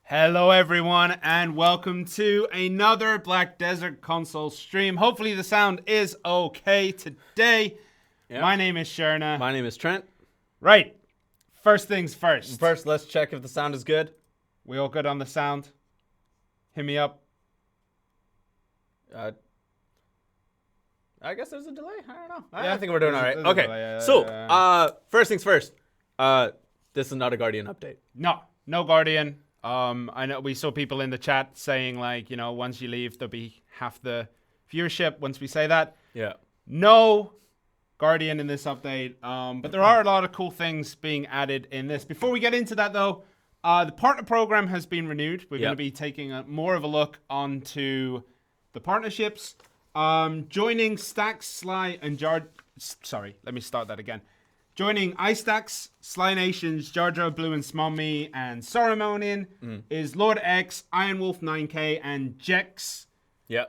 Hello everyone and welcome to another Black Desert console stream. Hopefully the sound is okay today. Yep. My name is Sherna. My name is Trent. Right. First things first. First, let's check if the sound is good. We all good on the sound? Hit me up. I guess there's a delay. I don't know. Yeah, I think we're doing all right. Okay. Delay, First things first. This is not a Guardian update. No Guardian. I know we saw people in the chat saying like, you know, once you leave, there'll be half the viewership once we say that. Yeah. No Guardian in this update, but there are a lot of cool things being added in this. Before we get into that, though, the partner program has been renewed. We're going to be taking more of a look onto the partnerships. Joining Stacks, Sly, and Sorry, let me start that again. Joining iStacks, Sly Nations, Jar Jar Blue and Smommy, and Saruman is Lord X, Iron Wolf 9K, and Jex. Yeah.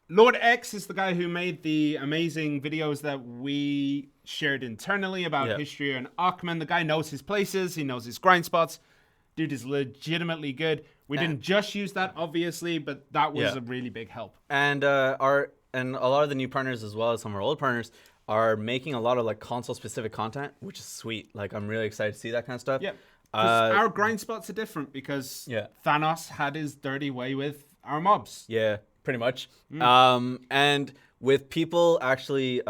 Lord X is the guy who made the amazing videos that we shared internally about history and Achman. The guy knows his places. He knows his grind spots. Dude is legitimately good. We didn't just use that, obviously, but that was a really big help. And a lot of the new partners, as well as some of our old partners, are making a lot of like console specific content, which is sweet. Like, I'm really excited to see that kind of stuff. Yeah. Our grind spots are different because Thanos had his dirty way with our mobs. Yeah, pretty much. And with people actually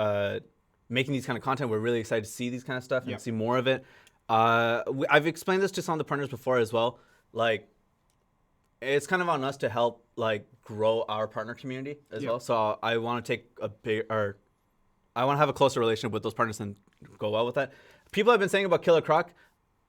making these kind of content, we're really excited to see these kind of stuff and see more of it. I've explained this to some of the partners before as well. Like, it's kind of on us to help like grow our partner community as well. So I want to take I want to have a closer relationship with those partners and go well with that. People have been saying about Killer Croc.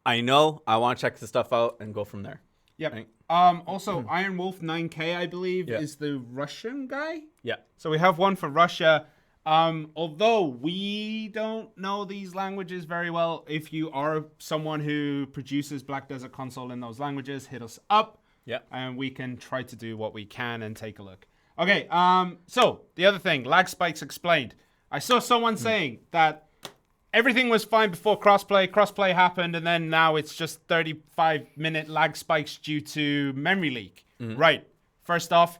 I know. I want to check this stuff out and go from there. Yep. Right? Also, Iron Wolf 9K, I believe, is the Russian guy. Yeah. So we have one for Russia. Although we don't know these languages very well, if you are someone who produces Black Desert console in those languages, hit us up. Yeah. And we can try to do what we can and take a look. Okay. So the other thing, lag spikes explained. I saw someone saying that everything was fine before crossplay. Crossplay happened, and then now it's just 35-minute lag spikes due to memory leak. Right. First off,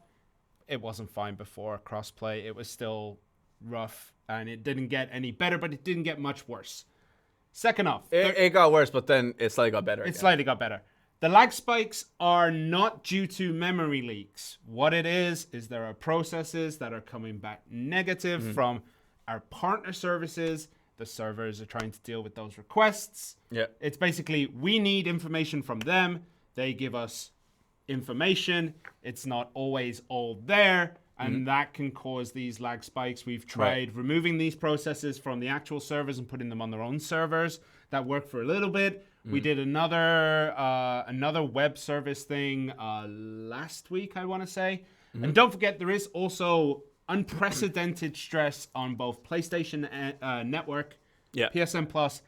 it wasn't fine before crossplay. It was still rough, and it didn't get any better, but it didn't get much worse. Second off, it got worse, but then it slightly got better. It slightly got better. The lag spikes are not due to memory leaks. What it is there are processes that are coming back negative from our partner services. The servers are trying to deal with those requests. Yeah. It's basically, we need information from them. They give us information. It's not always all there. And that can cause these lag spikes. We've tried removing these processes from the actual servers and putting them on their own servers. That worked for a little bit. We did another web service thing last week, I want to say. And don't forget, there is also unprecedented stress on both PlayStation Network, PSN Plus,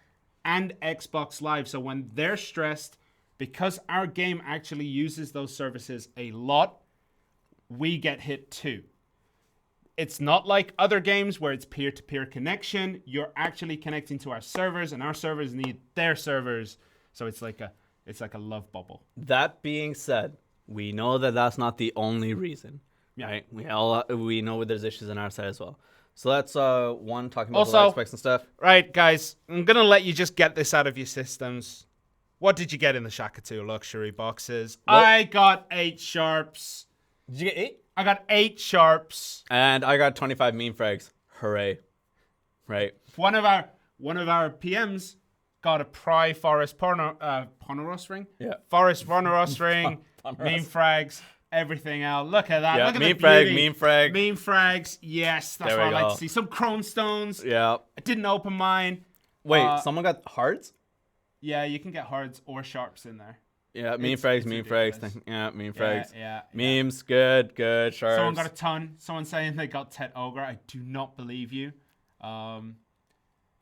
and Xbox Live. So when they're stressed, because our game actually uses those services a lot, we get hit too. It's not like other games where it's peer-to-peer connection. You're actually connecting to our servers, and our servers need their servers. So it's like a love bubble. That being said, we know that that's not the only reason. Right? We know there's issues on our side as well. So that's talking about the lag spikes and stuff. Right, guys, I'm gonna let you just get this out of your systems. What did you get in the Shaka 2 luxury boxes? What? I got 8 sharps. Did you get 8? I got 8 sharps. And I got 25 meme frags. Hooray! Right. One of our PMs got a Pry Forest Ponoros ring. Yeah. Forest Ponoros ring. Meme frags. Everything else. Look at that. Yeah, look at meme the frag, beauty. meme frag. Meme frags. Yes, that's what I like to see. Some chrome stones. Yeah. I didn't open mine. Wait, someone got hearts? Yeah, you can get hards or sharps in there. Yeah, meme frags. Yeah, meme frags. Yeah. Memes, good, sharps. Someone got a ton. Someone saying they got Tet Ogre. I do not believe you. But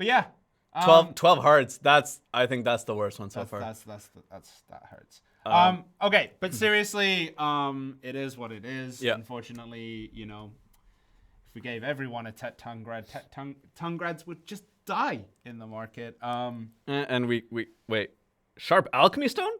yeah. 12 hearts. I think that's the worst one so far. That hurts. Okay, but seriously, it is what it is. Yeah. Unfortunately, you know, if we gave everyone a Tet Tungrads would just die in the market. And we wait. Sharp alchemy stone?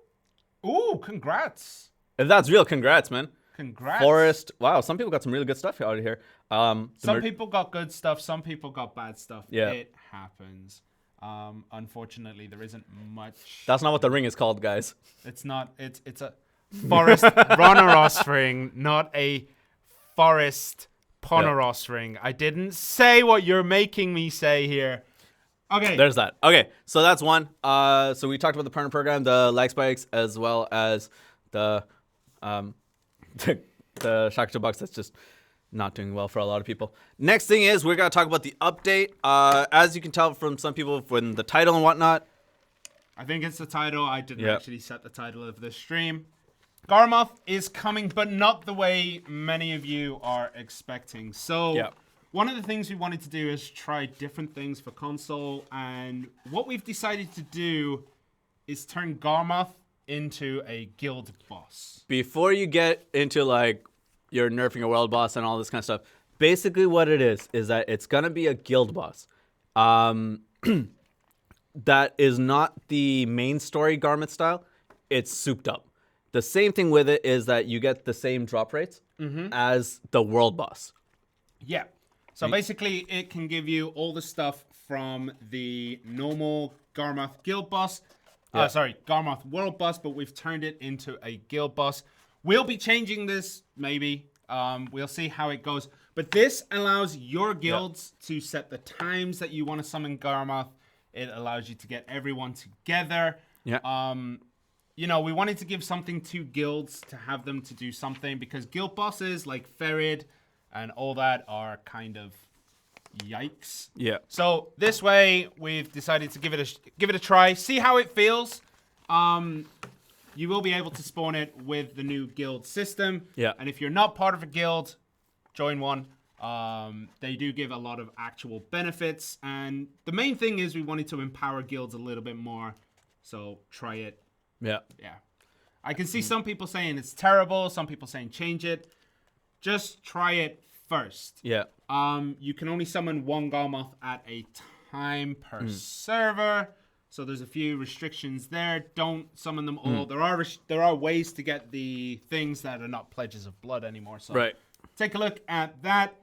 Ooh, congrats. If that's real, congrats, man. Congrats. Forest. Wow, some people got some really good stuff out of here. Some people got good stuff. Some people got bad stuff. Yeah. It happens. Unfortunately, there isn't much. That's not what the ring is called, guys. It's not. It's a forest Rhonoros ring, not a forest Poneros ring. I didn't say what you're making me say here. Okay. There's that. Okay, so that's one. So we talked about the partner program, the lag spikes, as well as the the Shakuto box that's just not doing well for a lot of people. Next thing is we're gonna talk about the update. As you can tell from some people from the title and whatnot. I think it's the title. I didn't actually set the title of this stream. Garmoth is coming, but not the way many of you are expecting. So one of the things we wanted to do is try different things for console, and what we've decided to do is turn Garmoth into a guild boss. Before you get into like you're nerfing a world boss and all this kind of stuff, basically what it is that it's gonna be a guild boss. That is not the main story Garmoth style. It's souped up. The same thing with it is that you get the same drop rates as the world boss. Yeah. So basically, it can give you all the stuff from the normal Garmoth guild boss. Garmoth world boss, but we've turned it into a guild boss. We'll be changing this, maybe. We'll see how it goes. But this allows your guilds to set the times that you want to summon Garmoth. It allows you to get everyone together. Yeah. You know, we wanted to give something to guilds to have them to do something, because guild bosses like Ferid and all that are kind of yikes. Yeah. So this way, we've decided to give it a try, see how it feels. You will be able to spawn it with the new guild system. Yeah. And if you're not part of a guild, join one. They do give a lot of actual benefits, and the main thing is we wanted to empower guilds a little bit more. So try it. Yeah. Yeah. I can see some people saying it's terrible, some people saying change it. Just try it first. Yeah. You can only summon one Garmoth at a time per server. So there's a few restrictions there. Don't summon them all. There are ways to get the things that are not pledges of blood anymore. So take a look at that.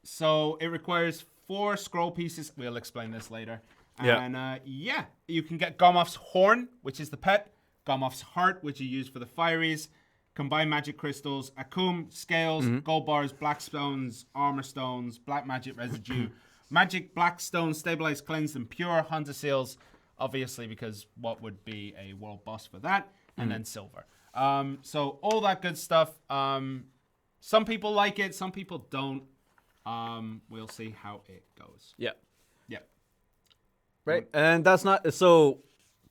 So it requires 4 scroll pieces. We'll explain this later. And you can get Garmoth's Horn, which is the pet. Garmoth's Heart, which you use for the Firies. Combined magic crystals, Akum, scales, gold bars, black stones, armor stones, black magic residue, magic black stones, stabilized, cleansed, and pure. Hunter seals, obviously, because what would be a world boss for that? And then silver. So all that good stuff. Some people like it, some people don't. We'll see how it goes. Yeah. Yeah. Right. And that's not so.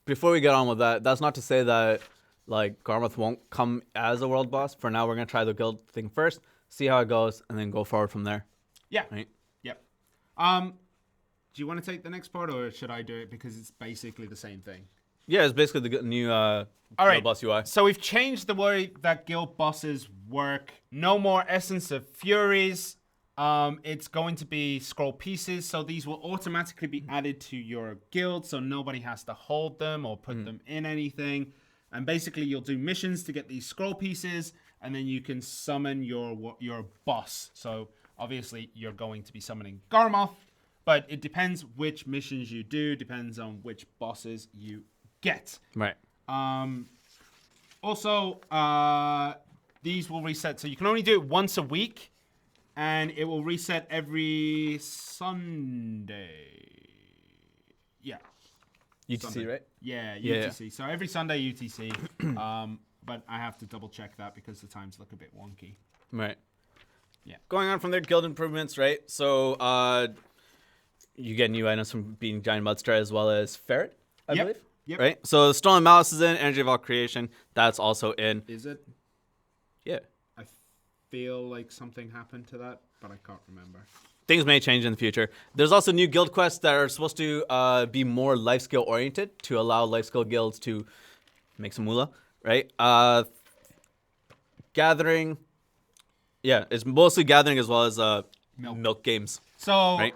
Before we get on with that, that's not to say that like Garmoth won't come as a world boss. For now, we're gonna try the guild thing first, see how it goes, and then go forward from there. Yeah. Right. Yep. Do you want to take the next part, or should I do it, because it's basically the same thing? Yeah, it's basically the new All right. guild boss UI. So we've changed the way that guild bosses work. No more Essence of Furies. It's going to be scroll pieces, so these will automatically be added to your guild, so nobody has to hold them or put them in anything. And basically, you'll do missions to get these scroll pieces, and then you can summon your boss. So obviously, you're going to be summoning Garmoth, but it depends which missions you do, depends on which bosses you get. Right. Also, these will reset, so you can only do it once a week. And it will reset every Sunday. Yeah. UTC, Sunday. right? Yeah, Yeah. UTC. So every Sunday UTC. But I have to double check that because the times look a bit wonky. Right. Yeah. Going on from there, guild improvements, right? So you get new items from being Giant Mudster as well as Ferret, I believe. Yep. Right? So Stolen Malice is in, Energy of All Creation, that's also in. Is it? Yeah. I feel like something happened to that, but I can't remember. Things may change in the future. There's also new guild quests that are supposed to be more life skill oriented to allow life skill guilds to make some moolah, right? Gathering. Yeah, it's mostly gathering as well as milk games. So, right?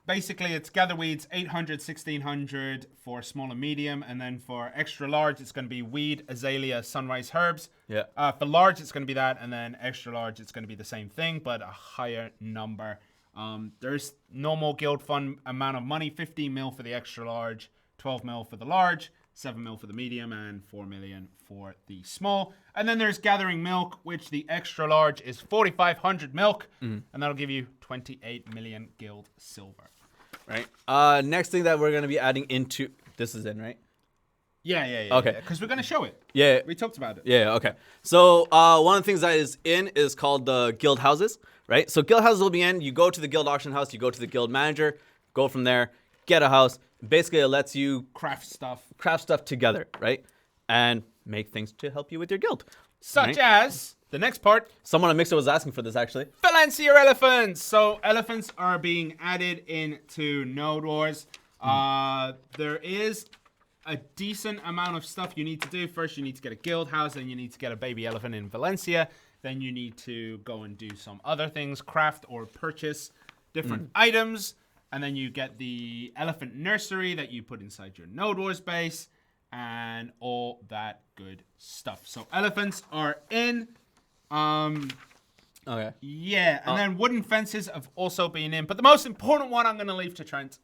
basically it's gather weeds 800, 1600 for small and medium, and then for extra large it's going to be weed, azalea, sunrise herbs. Yeah. For large it's going to be that, and then extra large it's going to be the same thing but a higher number. There's normal guild fund amount of money, 15 mil for the extra large, 12 mil for the large, 7 mil for the medium, and 4 million for the small. And then there's gathering milk, which the extra large is 4,500 milk, and that'll give you 28 million guild silver. Right. Next thing that we're going to be adding into this is in, right? Yeah. Okay. Because we're going to show it. Yeah. We talked about it. Yeah, okay. So one of the things that is in is called the guild houses, right? So guild houses will be in. You go to the guild auction house, you go to the guild manager, go from there, get a house. Basically, it lets you Craft stuff together, right? And make things to help you with your guild. Such right? as the next part. Someone on Mixer was asking for this, actually. Valencia elephants. So elephants are being added into Node Wars. There is a decent amount of stuff you need to do. First, you need to get a guild house, then you need to get a baby elephant in Valencia. Then you need to go and do some other things, craft or purchase different items. And then you get the elephant nursery that you put inside your Node Wars base and all that good stuff. So elephants are in. Okay. Yeah, and then wooden fences have also been in. But the most important one I'm going to leave to Trent.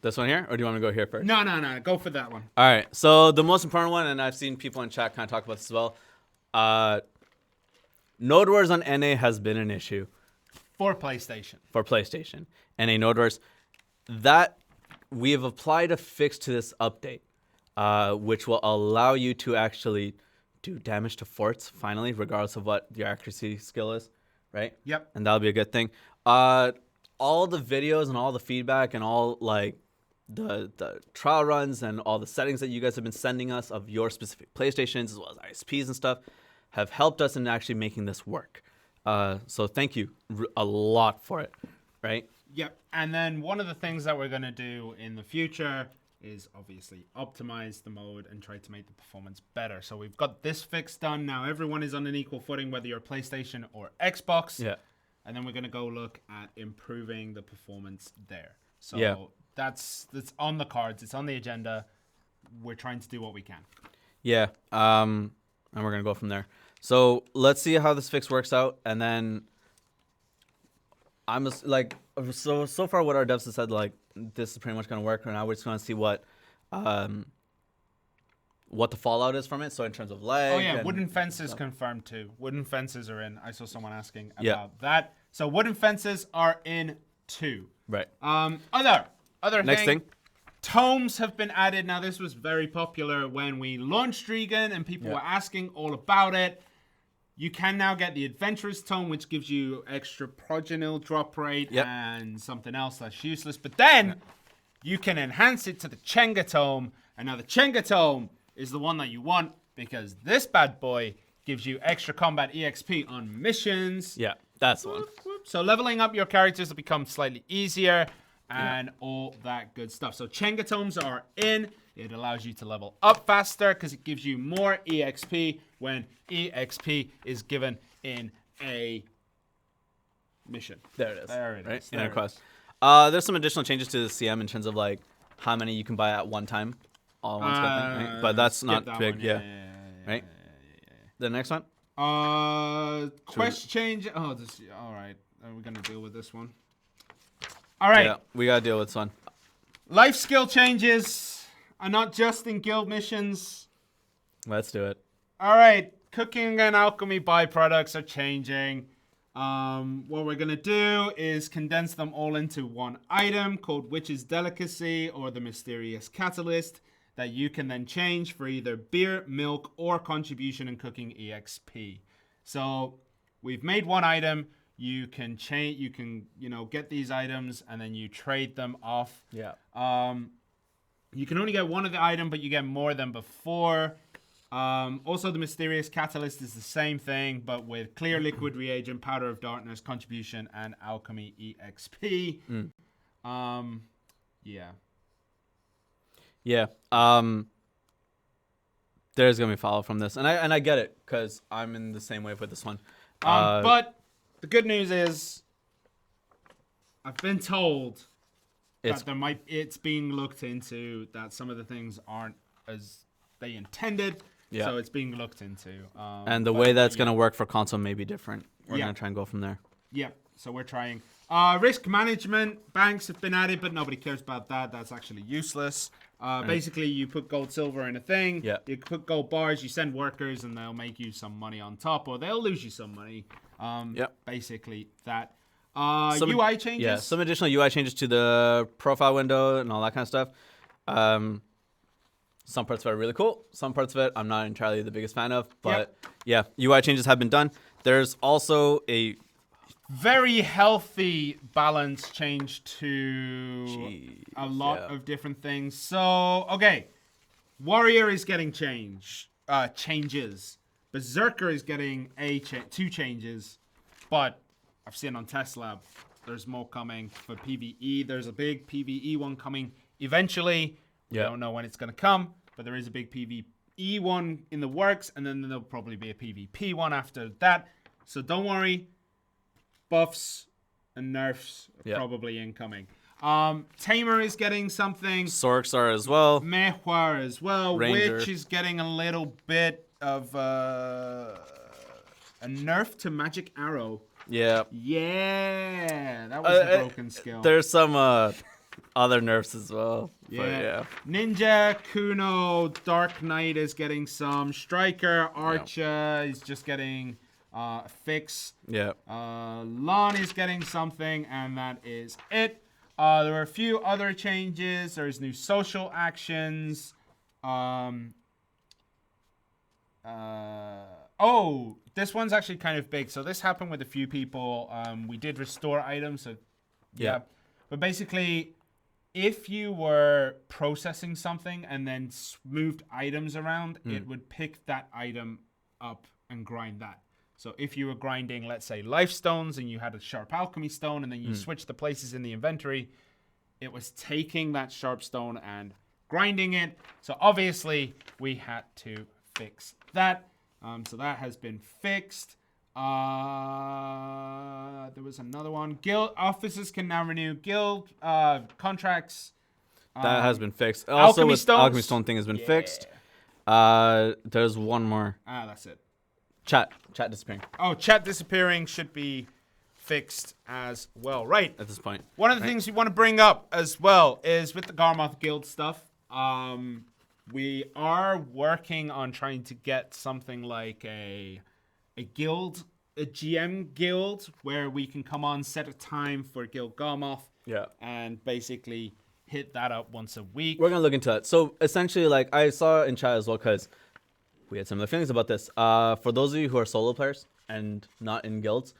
This one here? Or do you want me to go here first? No. Go for that one. All right. So the most important one, and I've seen people in chat kind of talk about this as well. Node Wars on NA has been an issue. For PlayStation. NA Node Wars. That we have applied a fix to this update, which will allow you to actually do damage to forts, finally, regardless of what your accuracy skill is, right? Yep. And that'll be a good thing. All the videos and all the feedback and all, like, the trial runs and all the settings that you guys have been sending us of your specific PlayStations as well as ISPs and stuff have helped us in actually making this work. So thank you a lot for it, right? Yep. And then one of the things that we're going to do in the future is obviously optimize the mode and try to make the performance better. So we've got this fix done. Now everyone is on an equal footing, whether you're PlayStation or Xbox. Yeah. And then we're going to go look at improving the performance there. So Yeah. that's on the cards. It's on the agenda. We're trying to do what we can. Yeah. And we're going to go from there. So let's see how this fix works out. And then I'm just like, so far what our devs have said, like, this is pretty much going to work. Right now we're just going to see what the fallout is from it. So in terms of lag. Oh, yeah. Wooden fences confirmed too. Wooden fences are in. I saw someone asking about that. So wooden fences are in too. Right. Other Next thing. Tomes have been added. Now, this was very popular when we launched Regan and people were asking all about it. You can now get the Adventurous Tome, which gives you extra progenil drop rate and something else that's useless. But then you can enhance it to the Chenga Tome. And now the Chenga Tome is the one that you want because this bad boy gives you extra combat EXP on missions. Yeah, that's the one. So leveling up your characters will become slightly easier and all that good stuff. So Chenga Tomes are in. It allows you to level up faster because it gives you more EXP when EXP is given in a mission. There it is. There it right? is. In a There it quest. There's some additional changes to the CM in terms of like how many you can buy at one time. All in one skip thing, right? But that's not that big. one. Yeah. Right? The next one? Quest change. Oh, this. All right. Are we going to deal with this one? All right. Yeah, we got to deal with this one. Life skill changes are not just in guild missions. Let's do it. All right. Cooking and alchemy byproducts are changing. What we're going to do is condense them all into one item called Witch's Delicacy or the Mysterious Catalyst that you can then change for either beer, milk, or contribution in cooking EXP. So we've made one item. You can change. You can, get these items and then you trade them off. Yeah. You can only get one of the item, but you get more than before. Also, the Mysterious Catalyst is the same thing, but with Clear Liquid Reagent, Powder of Darkness, Contribution, and Alchemy EXP. Yeah. Yeah. There's gonna be follow from this, and I get it because I'm in the same wave with this one. But the good news is, I've been told It's it's being looked into that some of the things aren't as they intended. Yeah. So it's being looked into. and the way that's gonna work for console may be different. We're Yeah. gonna try and go from there. Yep. So we're trying. Risk management. Banks have been added, but nobody cares about that. That's actually useless. Basically, you put gold, silver in a thing. Yeah. You put gold bars. You send workers, and they'll make you some money on top, or they'll lose you some money. Yep. Basically that. Some- UI changes. Yeah, some additional UI changes to the profile window and all that kind of stuff. Some parts of it are really cool. Some parts of it I'm not entirely the biggest fan of. But yeah, UI changes have been done. There's also a very healthy balance change to a lot yeah. of different things. So, okay. Warrior is getting changes. Berserker is getting two changes. But I've seen on Test Lab, there's more coming for PvE. There's a big PvE one coming eventually. Yeah. I don't know when it's going to come, but there is a big PvE one in the works, and then there'll probably be a PvP one after that. So don't worry. Buffs and nerfs are probably incoming. Tamer is getting something. Sorksar as well. Mehwar as well. Ranger. Witch is getting a little bit of a nerf to Magic Arrow. Yeah. Yeah, that was a broken skill. There's some other nerfs as well. Yeah. But yeah. Ninja, Kuno, Dark Knight is getting some. Striker, Archer is just getting a fix. Yeah. Lon is getting something, and that is it. There were a few other changes. There's new social actions. This one's actually kind of big. So this happened with a few people. We did restore items. So yeah. But basically, if you were processing something and then moved items around, it would pick that item up and grind that. So if you were grinding, let's say, life stones and you had a sharp alchemy stone and then you switched the places in the inventory, it was taking that sharp stone and grinding it. So obviously we had to fix that. So that has been fixed. There was another one. Guild officers can now renew guild contracts. That has been fixed. Also, Alchemy with stones. Alchemy Stone thing has been fixed. There's one more. That's it. Chat disappearing Oh, chat disappearing should be fixed as well. Right. at this point. One of the things we want to bring up as well is with the Garmoth guild stuff. We are working on trying to get something like a guild, a GM guild, where we can come on, set a time for Guild Garmoth, and basically hit that up once a week. We're gonna look into that. So essentially, like I saw in chat as well, because we had similar feelings about this. For those of you who are solo players and not in guilds,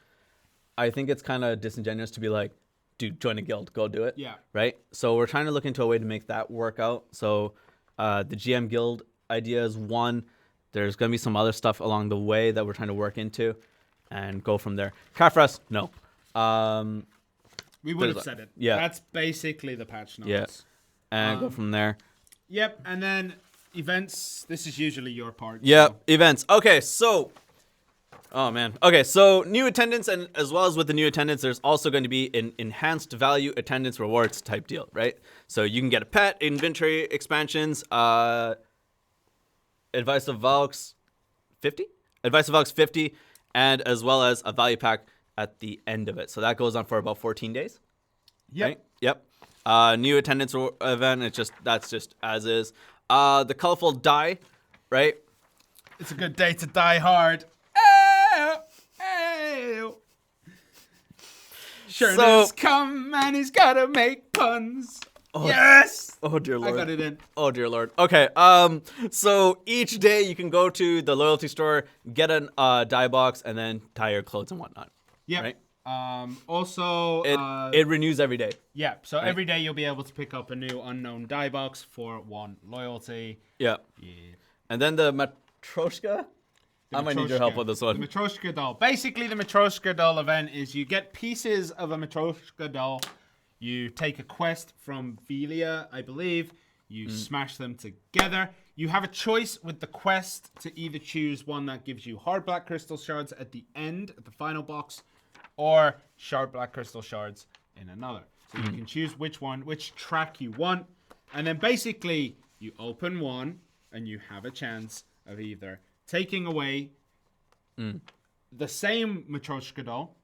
I think it's kind of disingenuous to be like, dude, join a guild, go do it. Yeah. Right? So we're trying to look into a way to make that work out. So the GM guild idea is one. There's going to be some other stuff along the way that we're trying to work into and go from there. Kafras, no. We would have said it. Yeah. That's basically the patch notes. Yeah. And go from there. Yep. And then events. This is usually your part. Yep. So. Events. Okay. So, oh man. Okay. So new attendance, and as well as with the new attendance, there's also going to be an enhanced value attendance rewards type deal, right? So you can get a pet, inventory expansions, Advice of Valks 50? Advice of Valks 50, and as well as a value pack at the end of it. So that goes on for about 14 days. Yep. Right? Yep. New attendance event, that's just as is. The colorful die, right? It's a good day to die hard. Sure, come and he's gotta make puns. Oh, yes! Oh dear lord. I got it in. Oh dear lord. Okay. So each day you can go to the loyalty store, get a dye box, and then tie your clothes and whatnot. Yeah. Right? Also, it renews every day. Yeah. So every day you'll be able to pick up a new unknown dye box for 1 loyalty. Yeah. And then the Matroshka. I might need your help with this one. The Matroshka doll. Basically, the Matroshka doll event is you get pieces of a Matroshka doll. You take a quest from Velia, I believe. You smash them together. You have a choice with the quest to either choose one that gives you hard black crystal shards at the end, at the final box, or sharp black crystal shards in another. So you can choose which track you want. And then basically you open one and you have a chance of either taking away the same Matryoshka doll,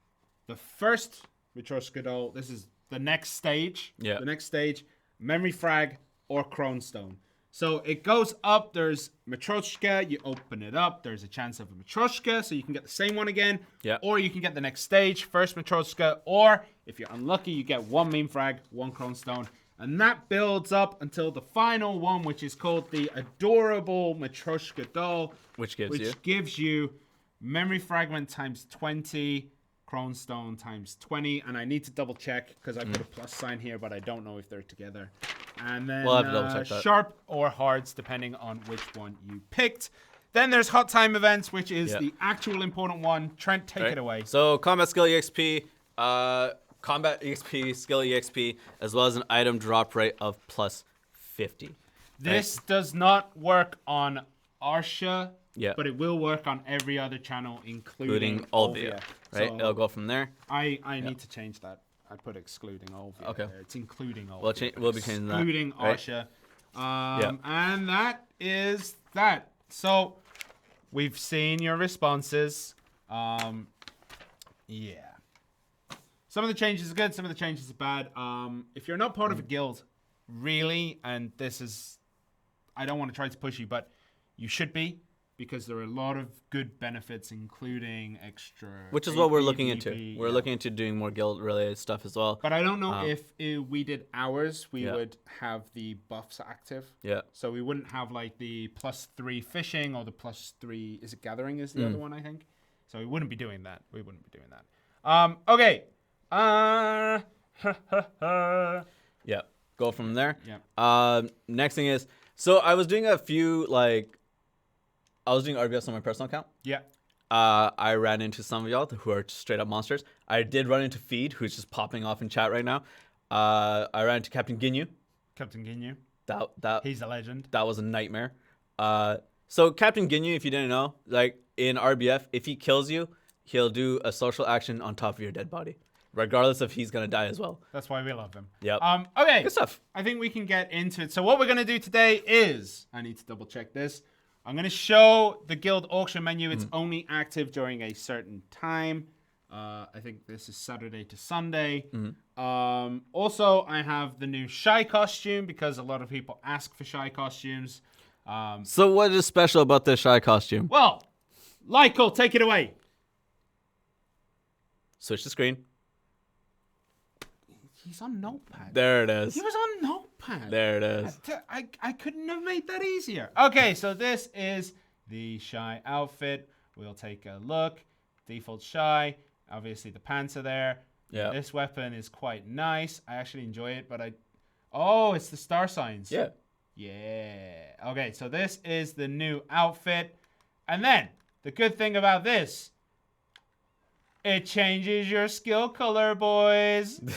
the first Matryoshka doll, this is the next stage. Yeah. The next stage, memory frag or Crone Stone. So it goes up, there's Matryoshka, you open it up, there's a chance of a Matryoshka, so you can get the same one again. Yeah. Or you can get the next stage, first Matryoshka, or if you're unlucky, you get one meme frag, one Crone Stone. And that builds up until the final one, which is called the Adorable Matryoshka Doll. Which gives you memory fragment times 20, Crone Stone times 20. And I need to double check because I put a plus sign here, but I don't know if they're together. And then We'll have to double check that. sharp or hards, depending on which one you picked. Then there's hot time events, which is the actual important one. Trent, take it away. So combat skill EXP, combat EXP, skill EXP, as well as an item drop rate of plus 50. This does not work on Arsha, Yeah. but it will work on every other channel, including Olvia. Right? So It'll go from there. I need to change that. I put excluding Olvia. Okay. There. It's including Olvia. We'll be changing that. Including right? Arsha. And that is that. So we've seen your responses. Yeah. Some of the changes are good, some of the changes are bad. If you're not part of a guild, really, and this is, I don't want to try to push you, but you should be, because there are a lot of good benefits, including extra. Which is what we're looking AP, into. We're looking into doing more guild-related stuff as well. But I don't know if we did ours, we Yeah. would have the buffs active. Yeah. So we wouldn't have like the +3 fishing or the +3, is it gathering is the other one, I think. So we wouldn't be doing that. We wouldn't be doing that. Okay. Yeah. Go from there. Yeah. Next thing is, so I was doing a few, I was doing RBS on my personal account. Yeah. I ran into some of y'all who are straight up monsters. I did run into Feed, who's just popping off in chat right now. I ran into Captain Ginyu. Captain Ginyu. That He's a legend. that was a nightmare. So Captain Ginyu, if you didn't know, like in RBF, if he kills you, he'll do a social action on top of your dead body, regardless if he's gonna die as well. That's why we love him. Yep. Okay. Good stuff. I think we can get into it. So what we're going to do today is, I need to double check this. I'm going to show the guild auction menu. It's only active during a certain time. I think this is Saturday to Sunday. Also, I have the new Shai costume because a lot of people ask for Shai costumes. So what is special about this Shai costume? Well, Lykel, take it away. Switch the screen. He's on Notepad. There it is. He was on Notepad. There it is. I couldn't have made that easier. Okay, so this is the Shai outfit. We'll take a look. Default Shai. Obviously, the pants are there. Yeah. This weapon is quite nice. I actually enjoy it, but Oh, it's the star signs. Yeah. Yeah. Okay, so this is the new outfit. And then, the good thing about this, it changes your skill color, boys. Yeah.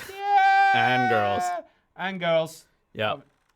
And girls. And girls. Yeah.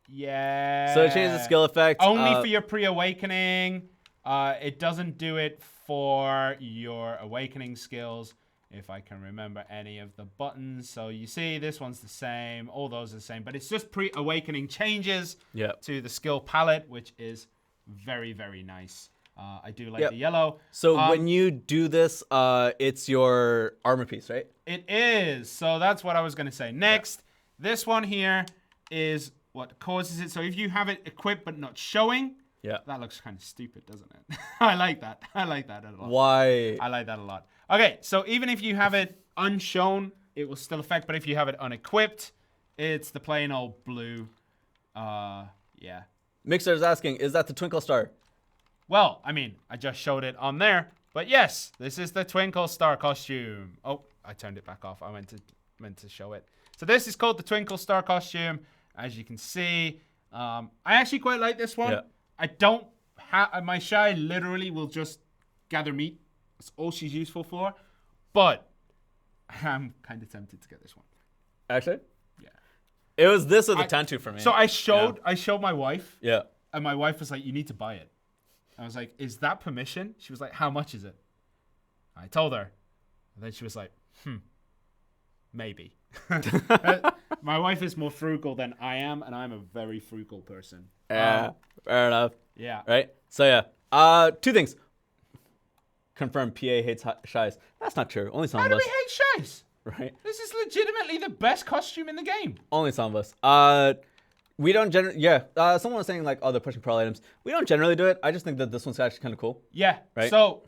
Yeah. So it changes the skill effect. Only for your pre-awakening. It doesn't do it for your awakening skills, if I can remember any of the buttons. So you see, this one's the same. All those are the same. But it's just pre-awakening changes to the skill palette, which is very, very nice. I do like the yellow. So when you do this, it's your armor piece, right? It is. So that's what I was going to say. Next, this one here is what causes it. So if you have it equipped but not showing, that looks kind of stupid, doesn't it? I like that. I like that a lot. Why? I like that a lot. Okay, so even if you have it unshown, it will still affect. But if you have it unequipped, it's the plain old blue. Yeah. Mixer is asking, is that the Twinkle Star? Well, I mean, I just showed it on there. But yes, this is the Twinkle Star costume. Oh, I turned it back off. I meant to show it. So this is called the Twinkle Star costume. As you can see, I actually quite like this one. Yeah. I don't have my Shai literally will just gather meat. That's all she's useful for. But I'm kind of tempted to get this one. Actually? Yeah. It was this or the Tantu for me. So I showed my wife. Yeah. And my wife was like, "You need to buy it." I was like, "Is that permission?" She was like, "How much is it?" I told her. And then she was like, Maybe. My wife is more frugal than I am, and I'm a very frugal person. Yeah, fair enough. Yeah. Right? So, yeah. Two things. Confirm PA hates Shais. That's not true. Only some How of do us. we hate Shais? Right? This is legitimately the best costume in the game. Only some of us. We don't generally. Yeah. Someone was saying, like, oh, they're pushing pearl items. We don't generally do it. I just think that this one's actually kind of cool. Yeah. Right? So,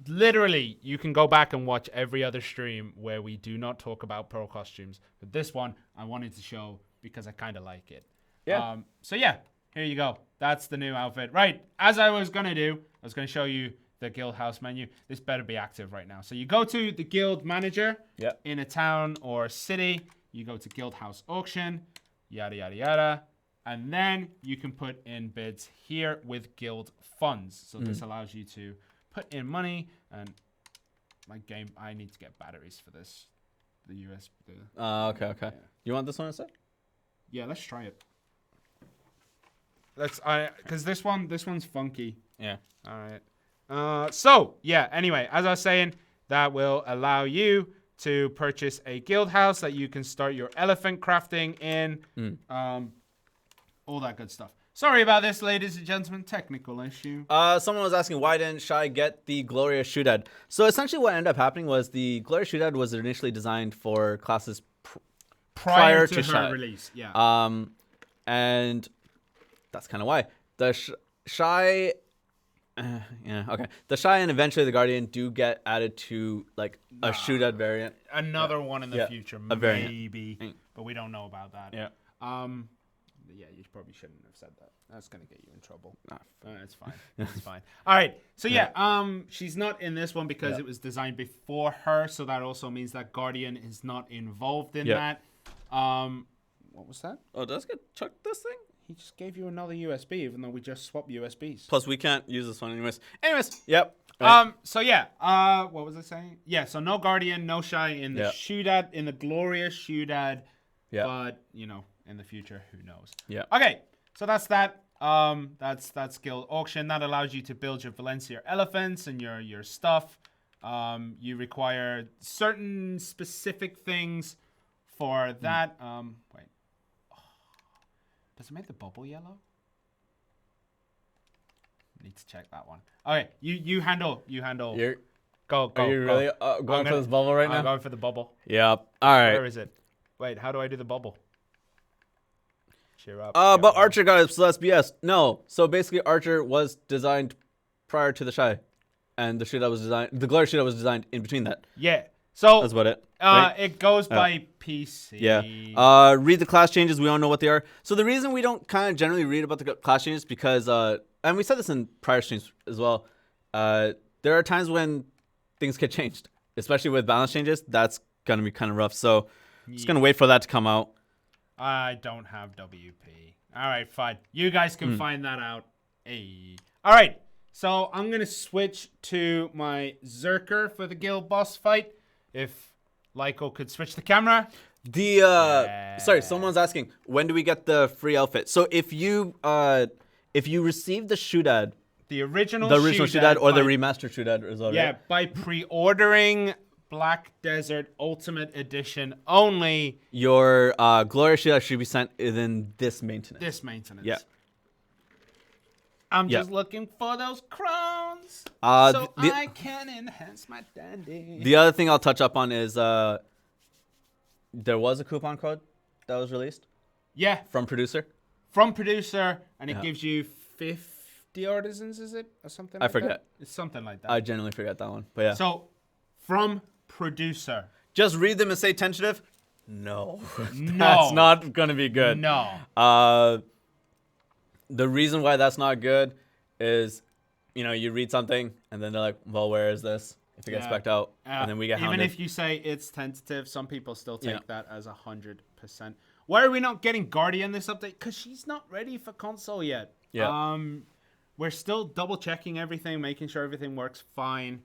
literally, you can go back and watch every other stream where we do not talk about pearl costumes. But this one, I wanted to show because I kind of like it. Yeah. So, yeah. Here you go. That's the new outfit. Right. As I was going to do, I was going to show you the guild house menu. This better be active right now. So you go to the guild manager in a town or city. You go to guild house auction, yada, yada, yada. And then you can put in bids here with guild funds. So this allows you to put in money. And my game, I need to get batteries for this. The USB. Okay. Yeah. You want this one instead? Yeah, let's try it. Because this one's funky. Yeah. All right. So, yeah, anyway, as I was saying, that will allow you to purchase a guild house that you can start your elephant crafting in. All that good stuff. Sorry about this, ladies and gentlemen. Technical issue. Someone was asking, why didn't Shai get the Glorious Shootad? So essentially what ended up happening was the Glorious Shootad was initially designed for classes prior to her Shai. release. Yeah. And that's kind of why. The Shai... yeah, okay. The Shai and eventually the Guardian do get added to, like, a Shootad variant. Another one in the future, a variant. maybe. But we don't know about that. Yeah. Yeah, you probably shouldn't have said that. That's gonna get you in trouble. It's fine. It's fine. All right. So she's not in this one because it was designed before her. So that also means that Guardian is not involved in that. What was that? Oh, does it get chucked this thing? He just gave you another USB, even though we just swapped USBs. Plus, we can't use this one anyways. Yep. Right. So yeah. What was I saying? Yeah. So no Guardian, no Shai in the Shootad, in the Glorious Shootad. Yeah. But in the future, who knows? Yeah. Okay. So that's that. That's guild auction. That allows you to build your Valencia elephants and your stuff. You require certain specific things for that. Wait. Does it make the bubble yellow? Need to check that one. Okay, you handle. Go. Are you really going for this bubble right now? I'm going for the bubble. Yep. All right. Where is it? Wait, how do I do the bubble? Cheer up. But Archer got less BS. No. So basically, Archer was designed prior to the Shai, and the Glorious Shootad was designed in between that. Yeah. So that's about it. Right? It goes by PC. Yeah. Read the class changes. We don't know what they are. So the reason we don't kind of generally read about the class changes because, and we said this in prior streams as well, there are times when things get changed, especially with balance changes. That's gonna be kind of rough. So just gonna wait for that to come out. I don't have WP. All right, fine. You guys can find that out. Hey. All right. So I'm gonna switch to my Zerker for the guild boss fight. If Lyko could switch the camera. Sorry, someone's asking, when do we get the free outfit? So if you receive the Shootad, the original Shootad or the remastered Shootad as well, yeah, right? by pre-ordering Black Desert Ultimate Edition only, your Glorious Shootad should be sent within this maintenance. Yeah. I'm just looking for those crowns so I can enhance my dandy. The other thing I'll touch up on is there was a coupon code that was released. Yeah. From producer, and it gives you 50 artisans, is it? Or something I forget. That? It's something like that. I generally forget that one. But yeah. So, from producer. Just read them and say tentative? No. That's not going to be good. No. The reason why that's not good is, you read something and then they're like, well, where is this? If it gets spec'd out, and then we get hounded. Even if you say it's tentative, some people still take that as 100%. Why are we not getting Guardian this update? Because she's not ready for console yet. Yeah. We're still double checking everything, making sure everything works fine.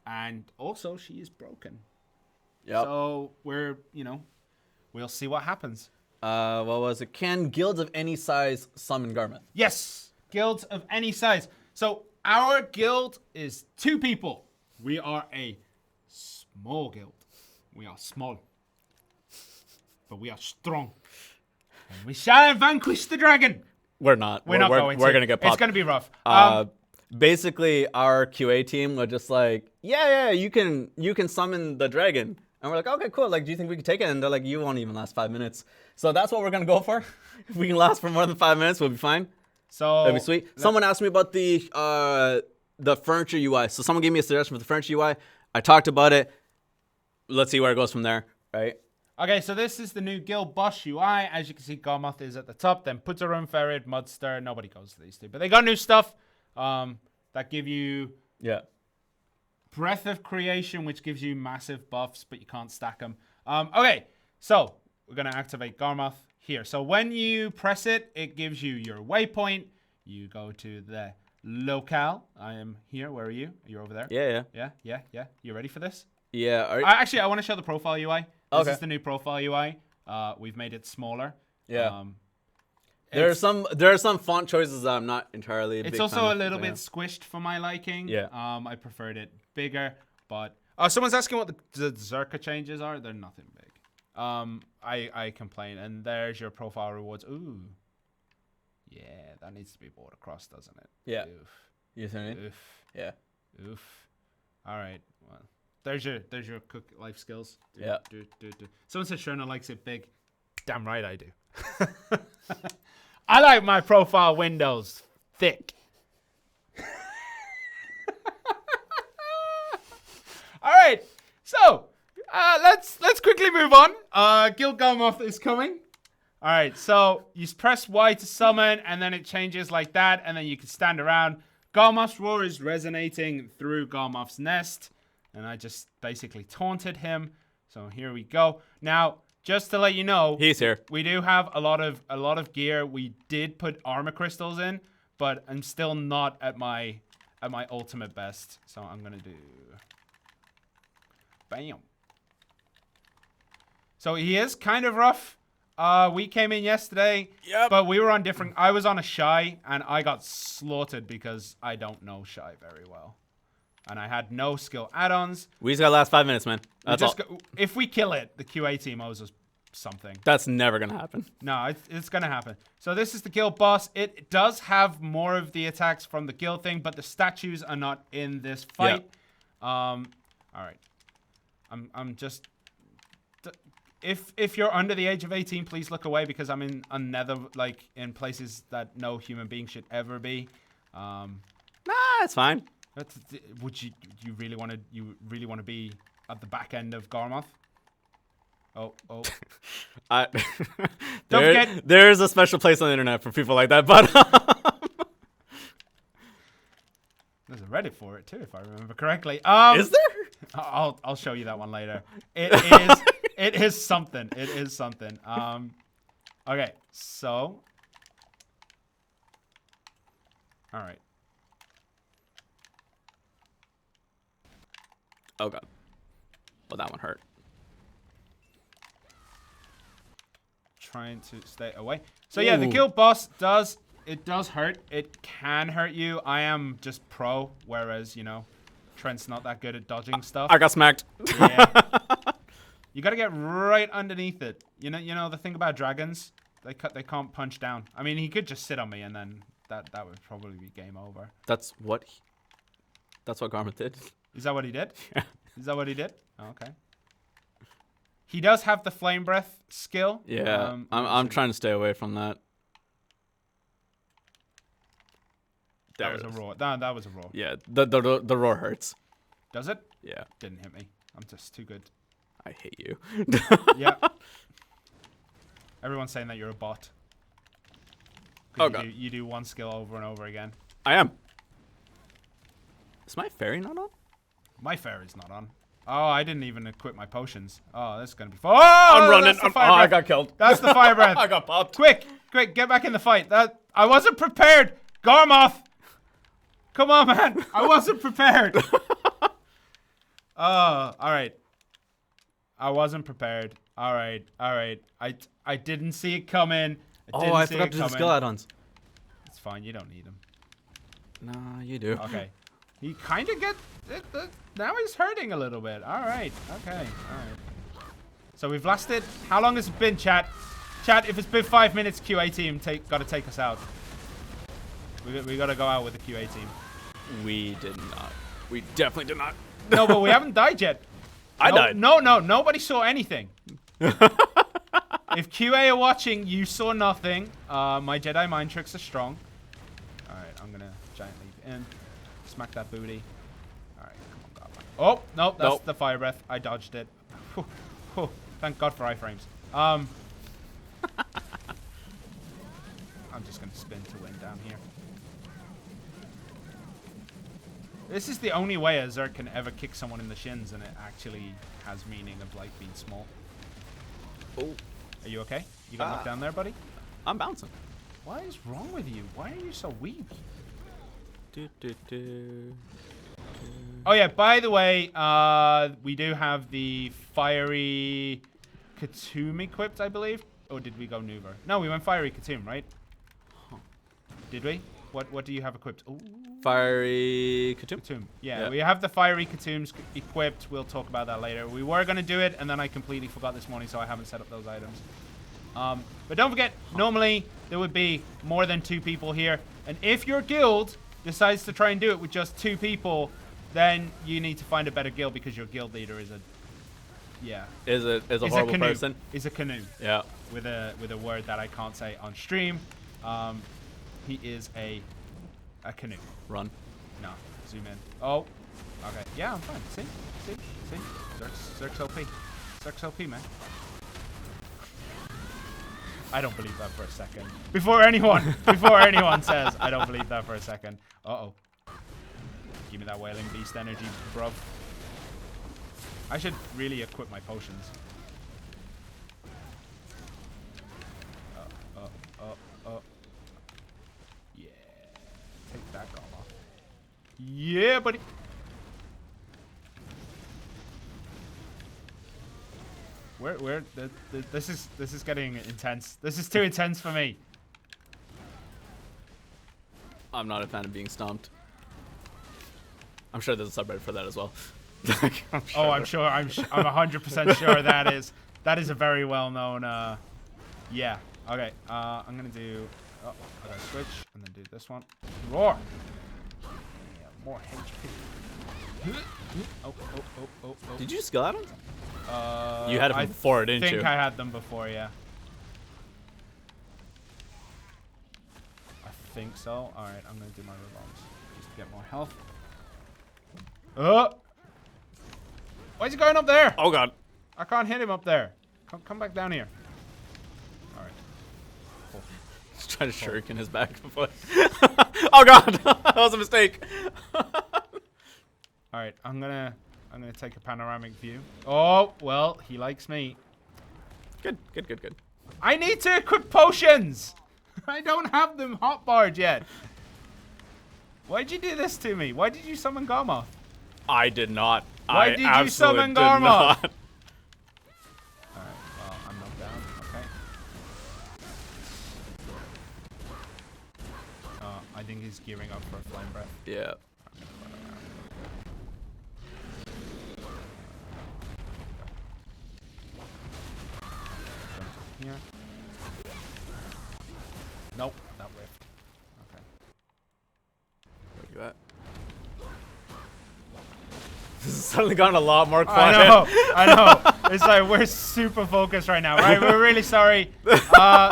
And also, she is broken. Yeah. So we'll see what happens. What was it? Can guilds of any size summon Garmoth? Yes, guilds of any size. So our guild is 2 people. We are a small guild. We are small. but we are strong. And we shall vanquish the dragon. We're not. We're not going to. We're gonna get popped. It's gonna be rough. Basically, our QA team were just like, yeah, you can summon the dragon. And we're like, okay, cool. Like, do you think we can take it? And they're like, you won't even last 5 minutes. So that's what we're gonna go for. If we can last for more than 5 minutes, we'll be fine. So that'd be sweet. Someone asked me about the furniture UI. So someone gave me a suggestion for the furniture UI. I talked about it. Let's see where it goes from there, right? Okay, so this is the new guild boss UI. As you can see, Garmoth is at the top. Then Putterum, Ferid, Mudster. Nobody goes to these two, but they got new stuff that give you Breath of Creation, which gives you massive buffs, but you can't stack them. Okay, so we're gonna activate Garmoth here. So when you press it, it gives you your waypoint. You go to the locale. I am here. Where are you? You're over there. Yeah. You ready for this? Yeah. Actually, I want to show the profile UI. This Okay. is the new profile UI. We've made it smaller. Yeah. There are some font choices that I'm not entirely. It's also a little bit squished for my liking. Yeah. I preferred it bigger, but someone's asking what the Zerka changes are. They're nothing big. I complain, and there's your profile rewards. Ooh. Yeah, that needs to be brought across, doesn't it? Yeah. Oof. You see what I mean? Oof. Yeah. Oof. All right. Well, there's your cook life skills. Yeah. Someone said Sherna likes it big. Damn right I do. I like my profile windows thick. All right. So let's quickly move on. Guild Garmoth is coming. All right. So you press Y to summon, and then it changes like that, and then you can stand around. Garmoth's roar is resonating through Garmoth's nest, and I just basically taunted him. So here we go. Now, just to let you know, He's here. we do have a lot of gear. We did put armor crystals in, but I'm still not at my ultimate best. So I'm gonna do bam. So he is kind of rough. We came in yesterday, but we were on different. I was on a Shai, and I got slaughtered because I don't know Shai very well, and I had no skill add-ons. We just got the last 5 minutes, man. That's all. If we kill it, the QA team owes us something. That's never gonna happen. No, it's gonna happen. So this is the guild boss. It does have more of the attacks from the guild thing, but the statues are not in this fight. All right. I'm just. If you're under the age of 18, please look away because I'm in a nether, like in places that no human being should ever be. Nah, it's fine. Would you really want to be at the back end of Garmoth? Oh. There's a special place on the internet for people like that, but there's a Reddit for it too, if I remember correctly. Is there? I'll show you that one later. It is something. It is something. Okay, so. All right. Oh god. Well, that one hurt. Trying to stay away. So yeah, the guild boss does hurt. It can hurt you. I am just pro, whereas Trent's not that good at dodging stuff. I got smacked. Yeah. You got to get right underneath it. You know the thing about dragons, they can't punch down. I mean, he could just sit on me, and then that would probably be game over. That's what Garmoth did. Is that what he did? Yeah. Is that what he did? Oh, okay. He does have the flame breath skill. Yeah, I'm trying to stay away from that. That was a roar. That was a roar. Yeah, the roar hurts. Does it? Yeah. Didn't hit me. I'm just too good. I hate you. Yeah. Everyone's saying that you're a bot. Oh god. You do one skill over and over again. I am. Is my fairy not on? My fairy's not on. Oh, I didn't even equip my potions. Oh, this is gonna be fun. Oh, I'm running. I got killed. That's the fire breath. I got popped. Quick, get back in the fight. I wasn't prepared. Garmoth. Come on, man. I wasn't prepared. All right. I wasn't prepared. All right. I didn't see it coming. I forgot to do the skill add-ons. It's fine. You don't need them. Nah, you do. Okay. He kind of gets it. Now he's hurting a little bit. All right. Okay. All right. So we've lasted. How long has it been, chat? Chat, if it's been 5 minutes, QA team got to take us out. We got to go out with the QA team. We did not. We definitely did not. No, but we haven't died yet. I died. No, nobody saw anything. If QA are watching, you saw nothing. My Jedi mind tricks are strong. All right, I'm gonna giant leap in, smack that booty. All right, come on, God. Oh no, that's the fire breath. I dodged it. Whew, whew. Thank God for iframes. I'm just gonna spin to win down here. This is the only way a Zerg can ever kick someone in the shins, and it actually has meaning of like being small. Oh, are you okay? You got knocked down there, buddy? I'm bouncing. What is wrong with you? Why are you so weak? Oh yeah, by the way, we do have the fiery Katoom equipped, I believe. Or did we go Nuver? No, we went fiery Katoom, right? Huh. Did we? What do you have equipped? Ooh. Fiery Katoom? Yeah, we have the fiery Katooms equipped. We'll talk about that later. We were going to do it, and then I completely forgot this morning, so I haven't set up those items. But don't forget, normally there would be more than 2 people here. And if your guild decides to try and do it with just 2 people, then you need to find a better guild because your guild leader is a... Yeah. Is a horrible person? Is a canoe. Yeah. With a word that I can't say on stream. He is a canoe. Run. No. Zoom in. Oh. Okay. Yeah, I'm fine. See? Zerk's OP. Zerk's OP, man. I don't believe that for a second. Before anyone says, I don't believe that for a second. Uh-oh. Give me that wailing beast energy, bruv. I should really equip my potions. Yeah. Take that Garmoth. Yeah, buddy. This is getting intense. This is too intense for me. I'm not a fan of being stomped. I'm sure there's a subreddit for that as well. I'm sure. I'm 100% sure that is a very well known. Yeah. Okay. I'm gonna do. Oh, I gotta switch and then do this one. Roar. Yeah, more HP. Oh. Did you skill at him? You had him before, didn't you? I think I had them before, yeah. I think so. Alright, I'm gonna do my revolves. Just to get more health. Why is he going up there? Oh god. I can't hit him up there. Come back down here. Alright. Cool. Just trying to shuriken his back before. Oh god! That was a mistake. Alright, I'm gonna take a panoramic view. Oh, well, he likes me. Good. I need to equip potions! I don't have them hotbarred yet. Why'd you do this to me? Why did you summon Garmoth? I did not. Why did you summon Garmoth? Alright, well, I'm knocked down. Okay. I think he's gearing up for a flame breath. Yeah. Here. Nope, that whiffed. Okay. Look at that. This has suddenly gotten a lot more quiet. I know. It's like we're super focused right now, right? We're really sorry.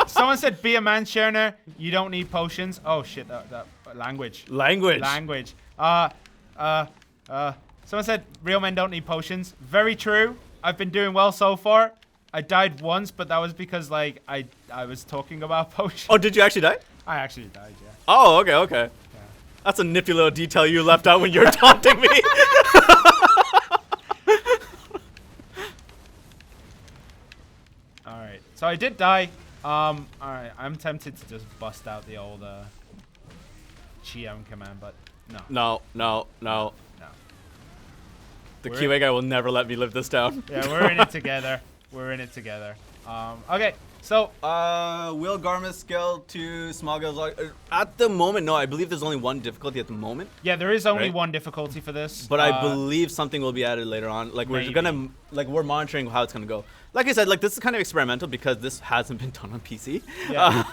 Someone said, "Be a man, Sherner. You don't need potions." Oh shit, that language. Language. Someone said, "Real men don't need potions." Very true. I've been doing well so far. I died once, but that was because like I was talking about potions. Oh, did you actually die? I actually died, yeah. Oh, okay. Yeah. That's a nifty little detail you left out when you were taunting me. Alright, so I did die. Alright, I'm tempted to just bust out the old Chiam command, but no. No. The We're QA guy will never let me live this down. Yeah, we're in it together. We're in it together. Okay, so will Garmoth scale to small guilds? At the moment, no. I believe there's only one difficulty at the moment. yeah, there is only Right. one difficulty for this. But I believe something will be added later on. Like we're Maybe. we're monitoring how it's gonna go. Like I said, like this is kind of experimental because this hasn't been done on PC. Yeah.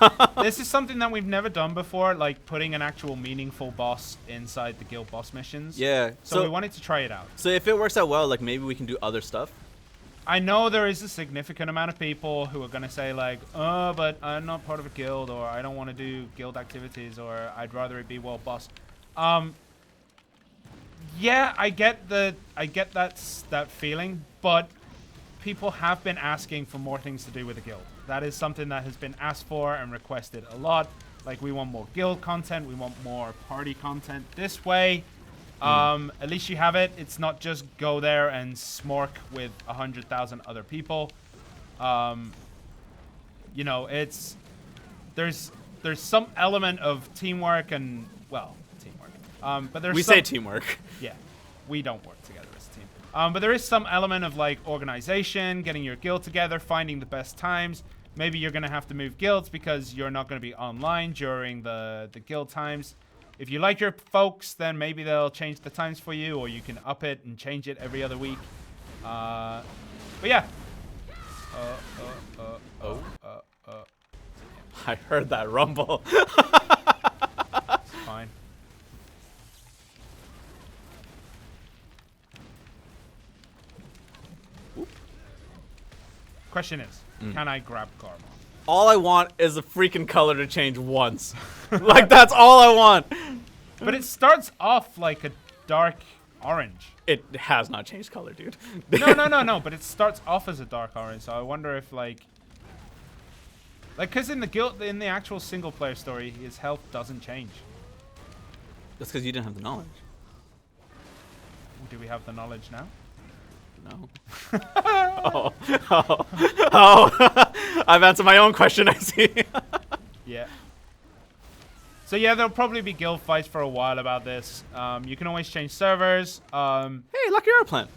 This is something that we've never done before, like putting an actual meaningful boss inside the guild boss missions. Yeah. So we wanted to try it out. So if it works out well, like maybe we can do other stuff. I know there is a significant amount of people who are going to say like, oh, but I'm not part of a guild, or I don't want to do guild activities, or I'd rather it be world boss. Yeah, I get that feeling, but people have been asking for more things to do with the guild. That is something that has been asked for and requested a lot. Like, we want more guild content, we want more party content. This way, at least you have it. It's not just go there and smork with 100,000 other people. You know, there's some element of teamwork and, well, teamwork. But there's say teamwork. Yeah, we don't work together as a team. But there is some element of like organization, getting your guild together, finding the best times. Maybe you're gonna have to move guilds because you're not gonna be online during the guild times. If you like your folks, then maybe they'll change the times for you, or you can up it and change it every other week. But yeah. I heard that rumble. It's fine. Question is, can I grab Garmoth? All I want is a freaking color to change once. Like that's all I want. But it starts off like a dark orange. It has not changed color, dude. No. But it starts off as a dark orange. So I wonder if like, because in the actual single player story, his health doesn't change. That's because you didn't have the knowledge. Do we have the knowledge now? No. oh. I've answered my own question, I see. Yeah. So yeah, there'll probably be guild fights for a while about this. You can always change servers. Hey, Lucky Airplane.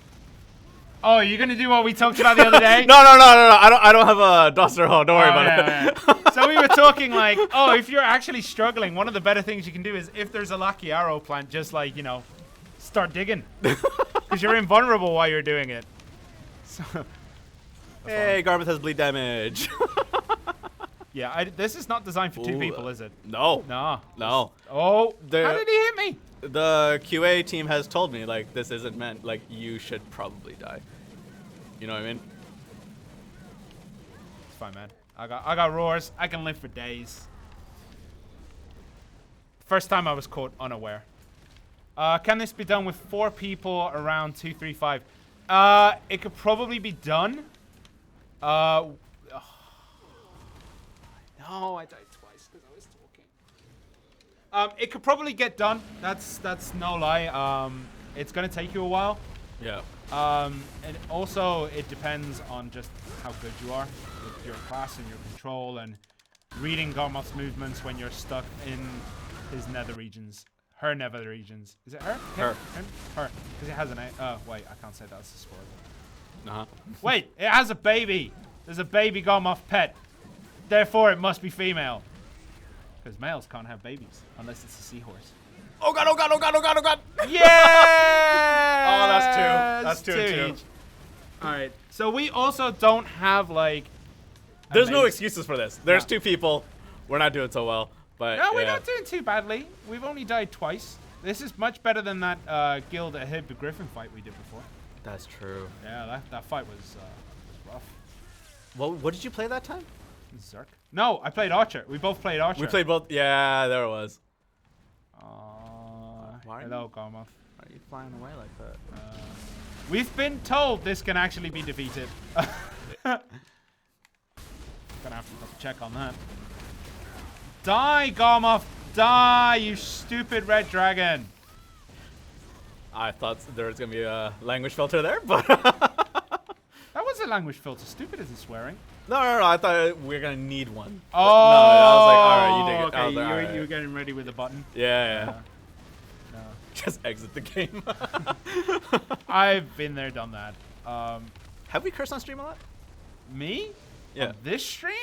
Oh, are you gonna do what we talked about the other day? No. I don't have a Doster hole. Don't worry about it. Yeah. So we were talking like, oh, if you're actually struggling, one of the better things you can do is if there's a Lucky Arrow plant, just like, you know, start digging. Because you're invulnerable while you're doing it. So, hey, Garmoth has bleed damage. yeah, this is not designed for two people, is it? No. No. Oh, how did he hit me? The QA team has told me, like, this isn't meant, like, you should probably die. You know what I mean? It's fine, man. I got roars. I can live for days. First time I was caught unaware. Can this be done with 4 people around 235? It could probably be done. No, I died twice because I was talking. It could probably get done. That's no lie. It's gonna take you a while. Yeah. And also it depends on just how good you are with your class and your control and reading Garmoth's movements when you're stuck in his nether regions. Her nether regions. Is it her? Her. Him? Her. Because it has an A. Oh, wait, I can't say that's a spoiler. Uh-huh. Wait, it has a baby. There's a baby Garmoth pet. Therefore, it must be female. Because males can't have babies unless it's a seahorse. Oh god, oh god, oh god, oh god, oh god! Yeah! Oh, that's 2. That's 2 and 2. Each. Alright, so we also don't have, like... There's no excuses for this. There's 2 people. We're not doing so well. But no, we're not doing too badly. We've only died twice. This is much better than that guild at Griffin fight we did before. That's true. Yeah, that fight was rough. What did you play that time? Zerk. No, I played Archer. We both played Archer. We played both. Yeah, there it was. Hello, Garmoth. Why are you flying away like that? We've been told this can actually be defeated. Gonna have to double check on that. Die, Garmoth! Die, you stupid red dragon! I thought there was gonna be a language filter there, but that was a language filter. Stupid isn't swearing. No. I thought we were gonna need one. Oh, no, I was like, all right, you dig it. Okay, I was like, you were getting ready with the button. Yeah. No. Just exit the game. I've been there, done that. Have we cursed on stream a lot? Me? Yeah. On this stream?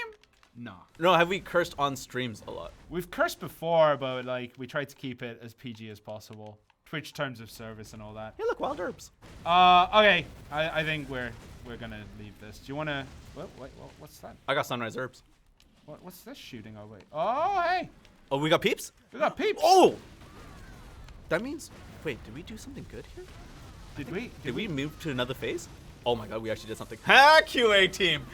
No. No, have we cursed on streams a lot? We've cursed before, but like we tried to keep it as PG as possible. Twitch terms of service and all that. Hey, look, wild herbs. Okay. I think we're gonna leave this. Do you wanna? What's that? I got sunrise herbs. What's this shooting over? Oh, hey. Oh, we got peeps? We got peeps. Oh! That means... Wait, did we do something good here? Did we? Did we move to another phase? Oh my god, we actually did something. Ha! QA team!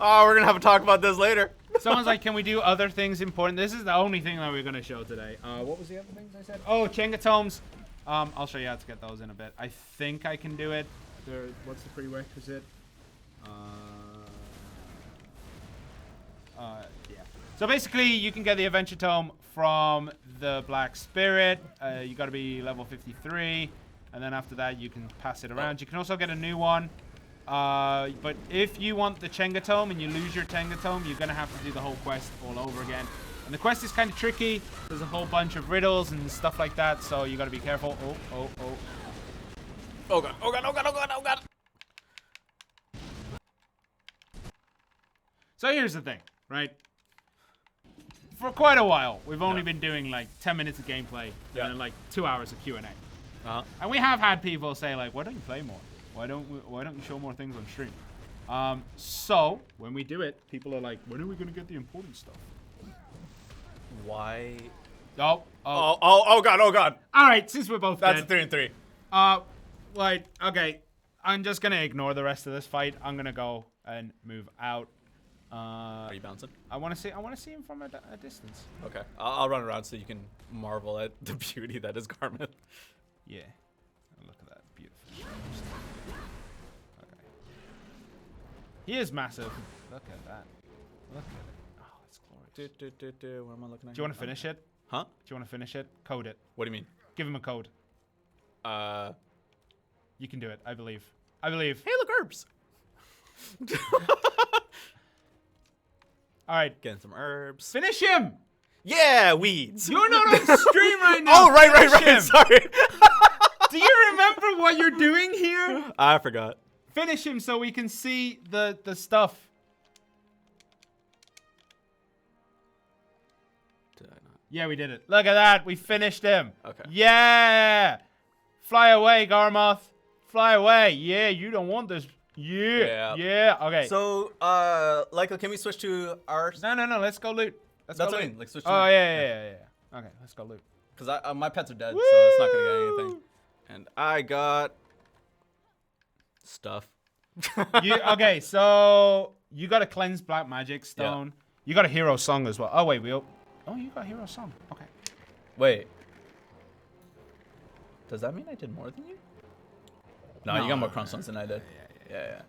Oh, we're gonna have a talk about this later. Someone's like, can we do other things important? This is the only thing that we're gonna show today. What was the other things I said? Oh, Chenga tomes. I'll show you how to get those in a bit. I think I can do it. What's the prerequisite? Yeah. So basically, you can get the adventure tome from the Black Spirit. You got to be level 53, and then after that, you can pass it around. You can also get a new one. But if you want the Chenga tome and you lose your Chenga tome, you're gonna have to do the whole quest all over again. And the quest is kind of tricky. There's a whole bunch of riddles and stuff like that, so you got to be careful. Oh god! Oh god! Oh god! Oh god! Oh god! So here's the thing, right? For quite a while, we've only been doing like 10 minutes of gameplay and then like 2 hours of Q&A. And we have had people say like, why don't you play more? Why don't you show more things on stream? So when we do it, people are like, when are we gonna get the important stuff? Why? Oh god! Oh god! All right, since we're both That's dead. a 3 and 3. Like, okay, I'm just gonna ignore the rest of this fight. I'm gonna go and move out. Are you bouncing? I want to see him from a distance. Okay, I'll run around so you can marvel at the beauty that is Garmoth. Yeah, look at that beautiful. Okay, he is massive. Look at that. Look at it. Oh, it's glorious. What am I looking at? Do you want to finish it? Huh? Do you want to finish it? Code it. What do you mean? Give him a code. You can do it. I believe. I believe. Hey, look, herbs. All right, Getting some herbs. finish him. Yeah, weeds. You're not on stream right now. Oh, right. Finish him. Sorry. Do you remember what you're doing here? I forgot. Finish him so we can see the stuff. Did I not? Yeah, we did it. Look at that. We finished him. Okay. Yeah. Fly away, Garmoth. Fly away. Yeah, you don't want this. Yeah. Yeah. Okay. So, like, can we switch to ours? No. Let's go loot. Let's That's go what I loot. mean. Like, switch to Oh, yeah. Okay, let's go loot. Because my pets are dead, so it's not going to get anything. And I got stuff. Okay, so you got a cleanse black magic stone. Yeah. You got a hero song as well. Oh, wait. Oh, you got a hero song. Okay. Wait. Does that mean I did more than you? No, you got more crown stones than I did. Yeah.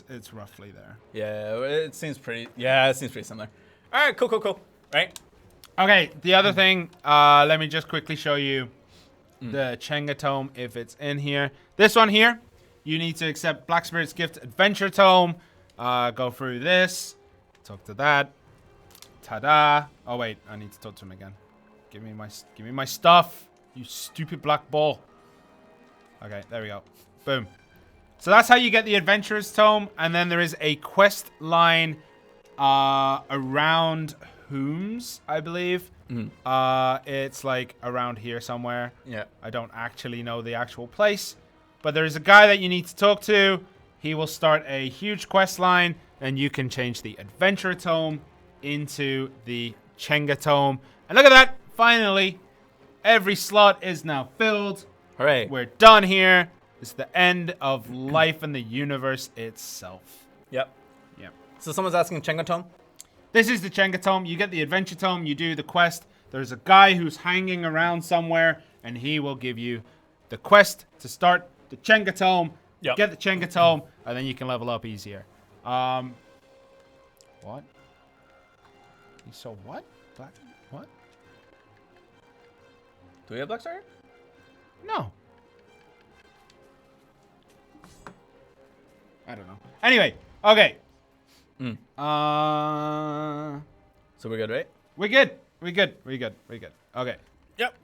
It's roughly there. Yeah, it seems pretty. Yeah, it seems pretty similar. All right, cool. Right. Okay, the other thing. Let me just quickly show you the Chenga tome if it's in here. This one here, you need to accept Black Spirit's Gift Adventure Tome. Go through this. Talk to that. Ta-da! Oh wait, I need to talk to him again. Give me my stuff. You stupid black ball. Okay, there we go. Boom. So that's how you get the Adventurer's Tome, and then there is a quest line around Whom's, I believe. It's like around here somewhere. Yeah. I don't actually know the actual place, but there is a guy that you need to talk to. He will start a huge quest line, and you can change the Adventurer Tome into the Chenga Tome. And look at that! Finally, every slot is now filled. Hooray. We're done here. It's the end of life in the universe itself. Yep. So someone's asking Chenga Tome? This is the Chenga Tome. You get the Adventure Tome. You do the quest. There's a guy who's hanging around somewhere, and he will give you the quest to start the Chenga Tome. Yep. Get the Chenga Tome, and then you can level up easier. What? So what? Black? What? Do we have Black Star? No. I don't know. Anyway, okay. So we're good, right? We're good. Okay. Yep.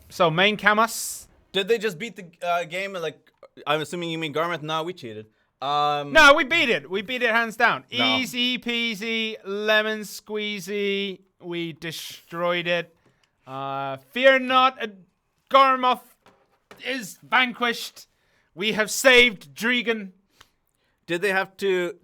So main Camus. Did they just beat the game like I'm assuming you mean Garmoth. No, we cheated. No, we beat it. We beat it hands down. No. Easy peasy, lemon squeezy. We destroyed it. Fear not, Garmoth is vanquished. We have saved Dregan. Did they have to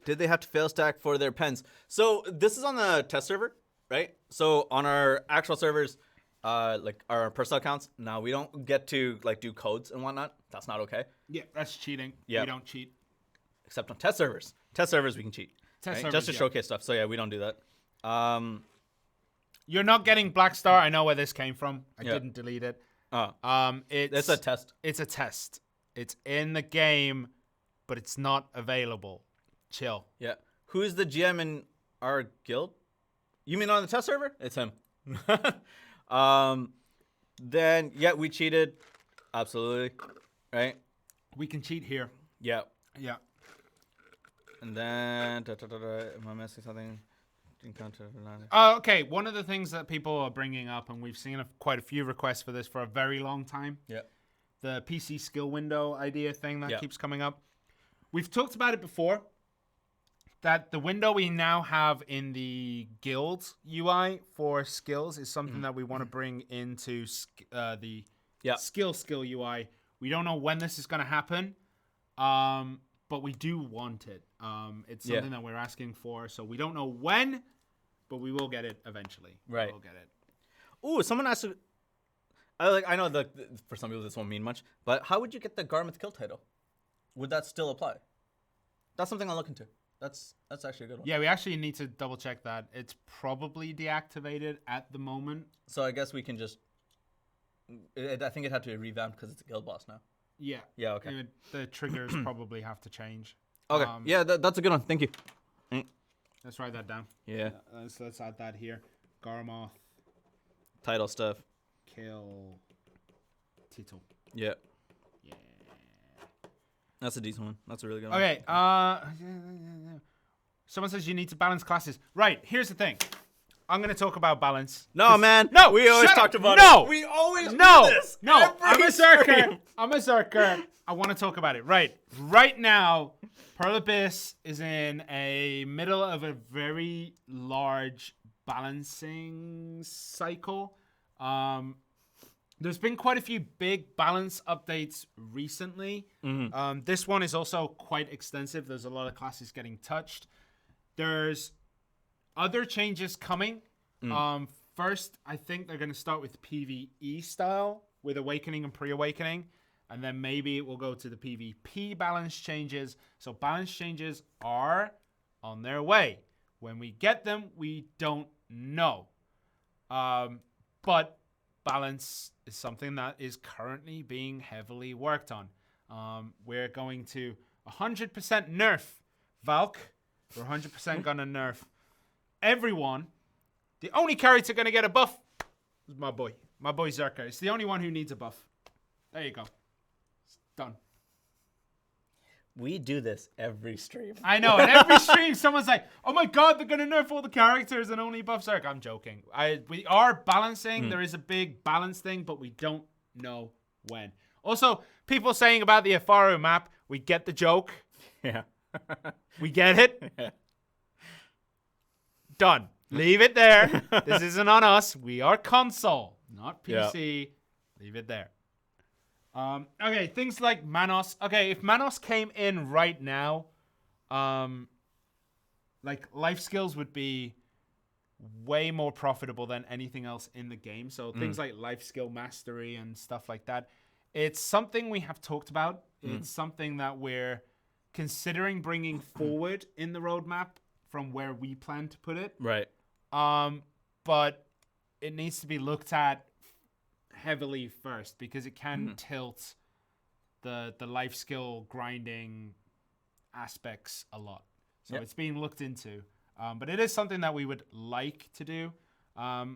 fail stack for their pens? So this is on the test server, right? So on our actual servers, like our personal accounts, now we don't get to like do codes and whatnot. That's not okay. Yeah, that's cheating. Yeah. We don't cheat. Except on test servers. Test servers we can cheat. Test right? servers, Just to yeah. showcase stuff. So yeah, we don't do that. You're not getting Black Star. I know where this came from. I Yeah. didn't delete it. Oh. It's a test. It's a test. It's in the game, but it's not available. Chill. Yeah. Who's the GM in our guild? You mean on the test server? It's him. Then yeah, we cheated. Absolutely. Right? We can cheat here. Yeah. Yeah. And then am I missing something? Okay, one of the things that people are bringing up, and we've seen quite a few requests for this for a very long time. Yeah. The PC skill window idea thing that Yeah. keeps coming up. We've talked about it before. That the window we now have in the guild UI for skills is something that we want to bring into the skill UI. We don't know when this is going to happen, but we do want it. It's something that we're asking for, so we don't know when, but we will get it eventually. Right. We'll get it. Ooh, someone asked. I know that for some people this won't mean much, but how would you get the Garmoth kill title? Would that still apply? That's something I'll look into. That's actually a good one. Yeah, we actually need to double check that. It's probably deactivated at the moment. So I guess we can just. I think it had to be revamped because it's a guild boss now. Yeah. Yeah. Okay. The triggers probably have to change. Okay. Yeah, that's a good one. Thank you. Let's write that down. Yeah. Let's add that here. Garmoth Title stuff. kill title. Yeah. Yeah. That's a decent one. That's a really good one. Okay. Someone says you need to balance classes. Right. Here's the thing. I'm gonna talk about balance. No, man. No. We always shut talked up. about no. it. We always No. do this. No. Every I'm a Zerker. stream. I'm a Zerker. I want to talk about it. Right now, Pearl Abyss is in a middle of a very large balancing cycle. There's been quite a few big balance updates recently. This one is also quite extensive. There's a lot of classes getting touched. There's other changes coming. First, I think they're going to start with PvE style with Awakening and Pre-Awakening. And then maybe it will go to the PvP balance changes. So balance changes are on their way. When we get them, we don't know. But balance is something that is currently being heavily worked on. We're going to 100% nerf Valk. We're 100% going to nerf everyone. The only character going to get a buff is my boy Zerker. It's the only one who needs a buff. There you go. It's done. We do this every stream. I know. And every stream, someone's like, "Oh my god, they're gonna nerf all the characters and only buff Zerk." I'm joking. We are balancing. There is a big balance thing, but we don't know when. Also, people saying about the Afaru map, we get the joke. Yeah. We get it. Done. Leave it there. This isn't on us. We are console, not PC. Yeah. Leave it there. Okay, things like Manos. Okay, if Manos came in right now, like life skills would be way more profitable than anything else in the game. So things like life skill mastery and stuff like that. It's something we have talked about. It's something that we're considering bringing forward in the roadmap from where we plan to put it. Right. But it needs to be looked at heavily first because it can tilt the life skill grinding aspects a lot. So it's being looked into. But it is something that we would like to do.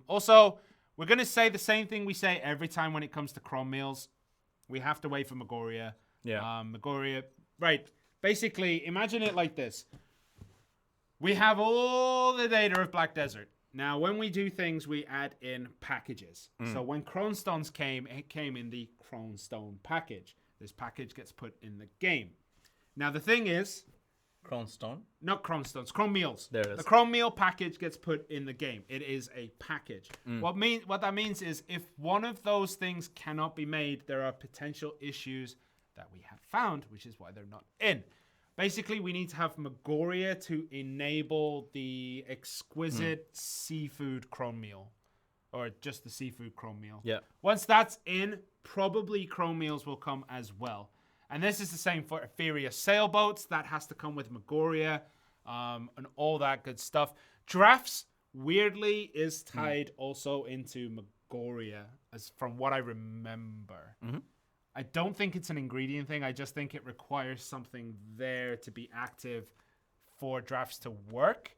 Also, we're going to say the same thing we say every time when it comes to Chrome meals. We have to wait for Magoria. Yeah. Magoria. Right. Basically, imagine it like this. We have all the data of Black Desert. Now, when we do things, we add in packages. So when Crone Stones came, it came in the Crone Stone package. this package gets put in the game. Now, the thing is, Chrome Stone? not Chrome Stones, Chrome Meals. There it is. The Chrome Meal package gets put in the game. It is a package. What that means is if one of those things cannot be made, there are potential issues that we have found, which is why they're not in. Basically, we need to have Magoria to enable the exquisite seafood Chrome Meal. Or just the seafood Chrome Meal. Yeah. Once that's in, probably Chrome Meals will come as well. And this is the same for Etheria Sailboats. That has to come with Magoria and all that good stuff. Drafts, weirdly, is tied also into Magoria, as from what I remember. I don't think it's an ingredient thing. I just think it requires something there to be active for drafts to work.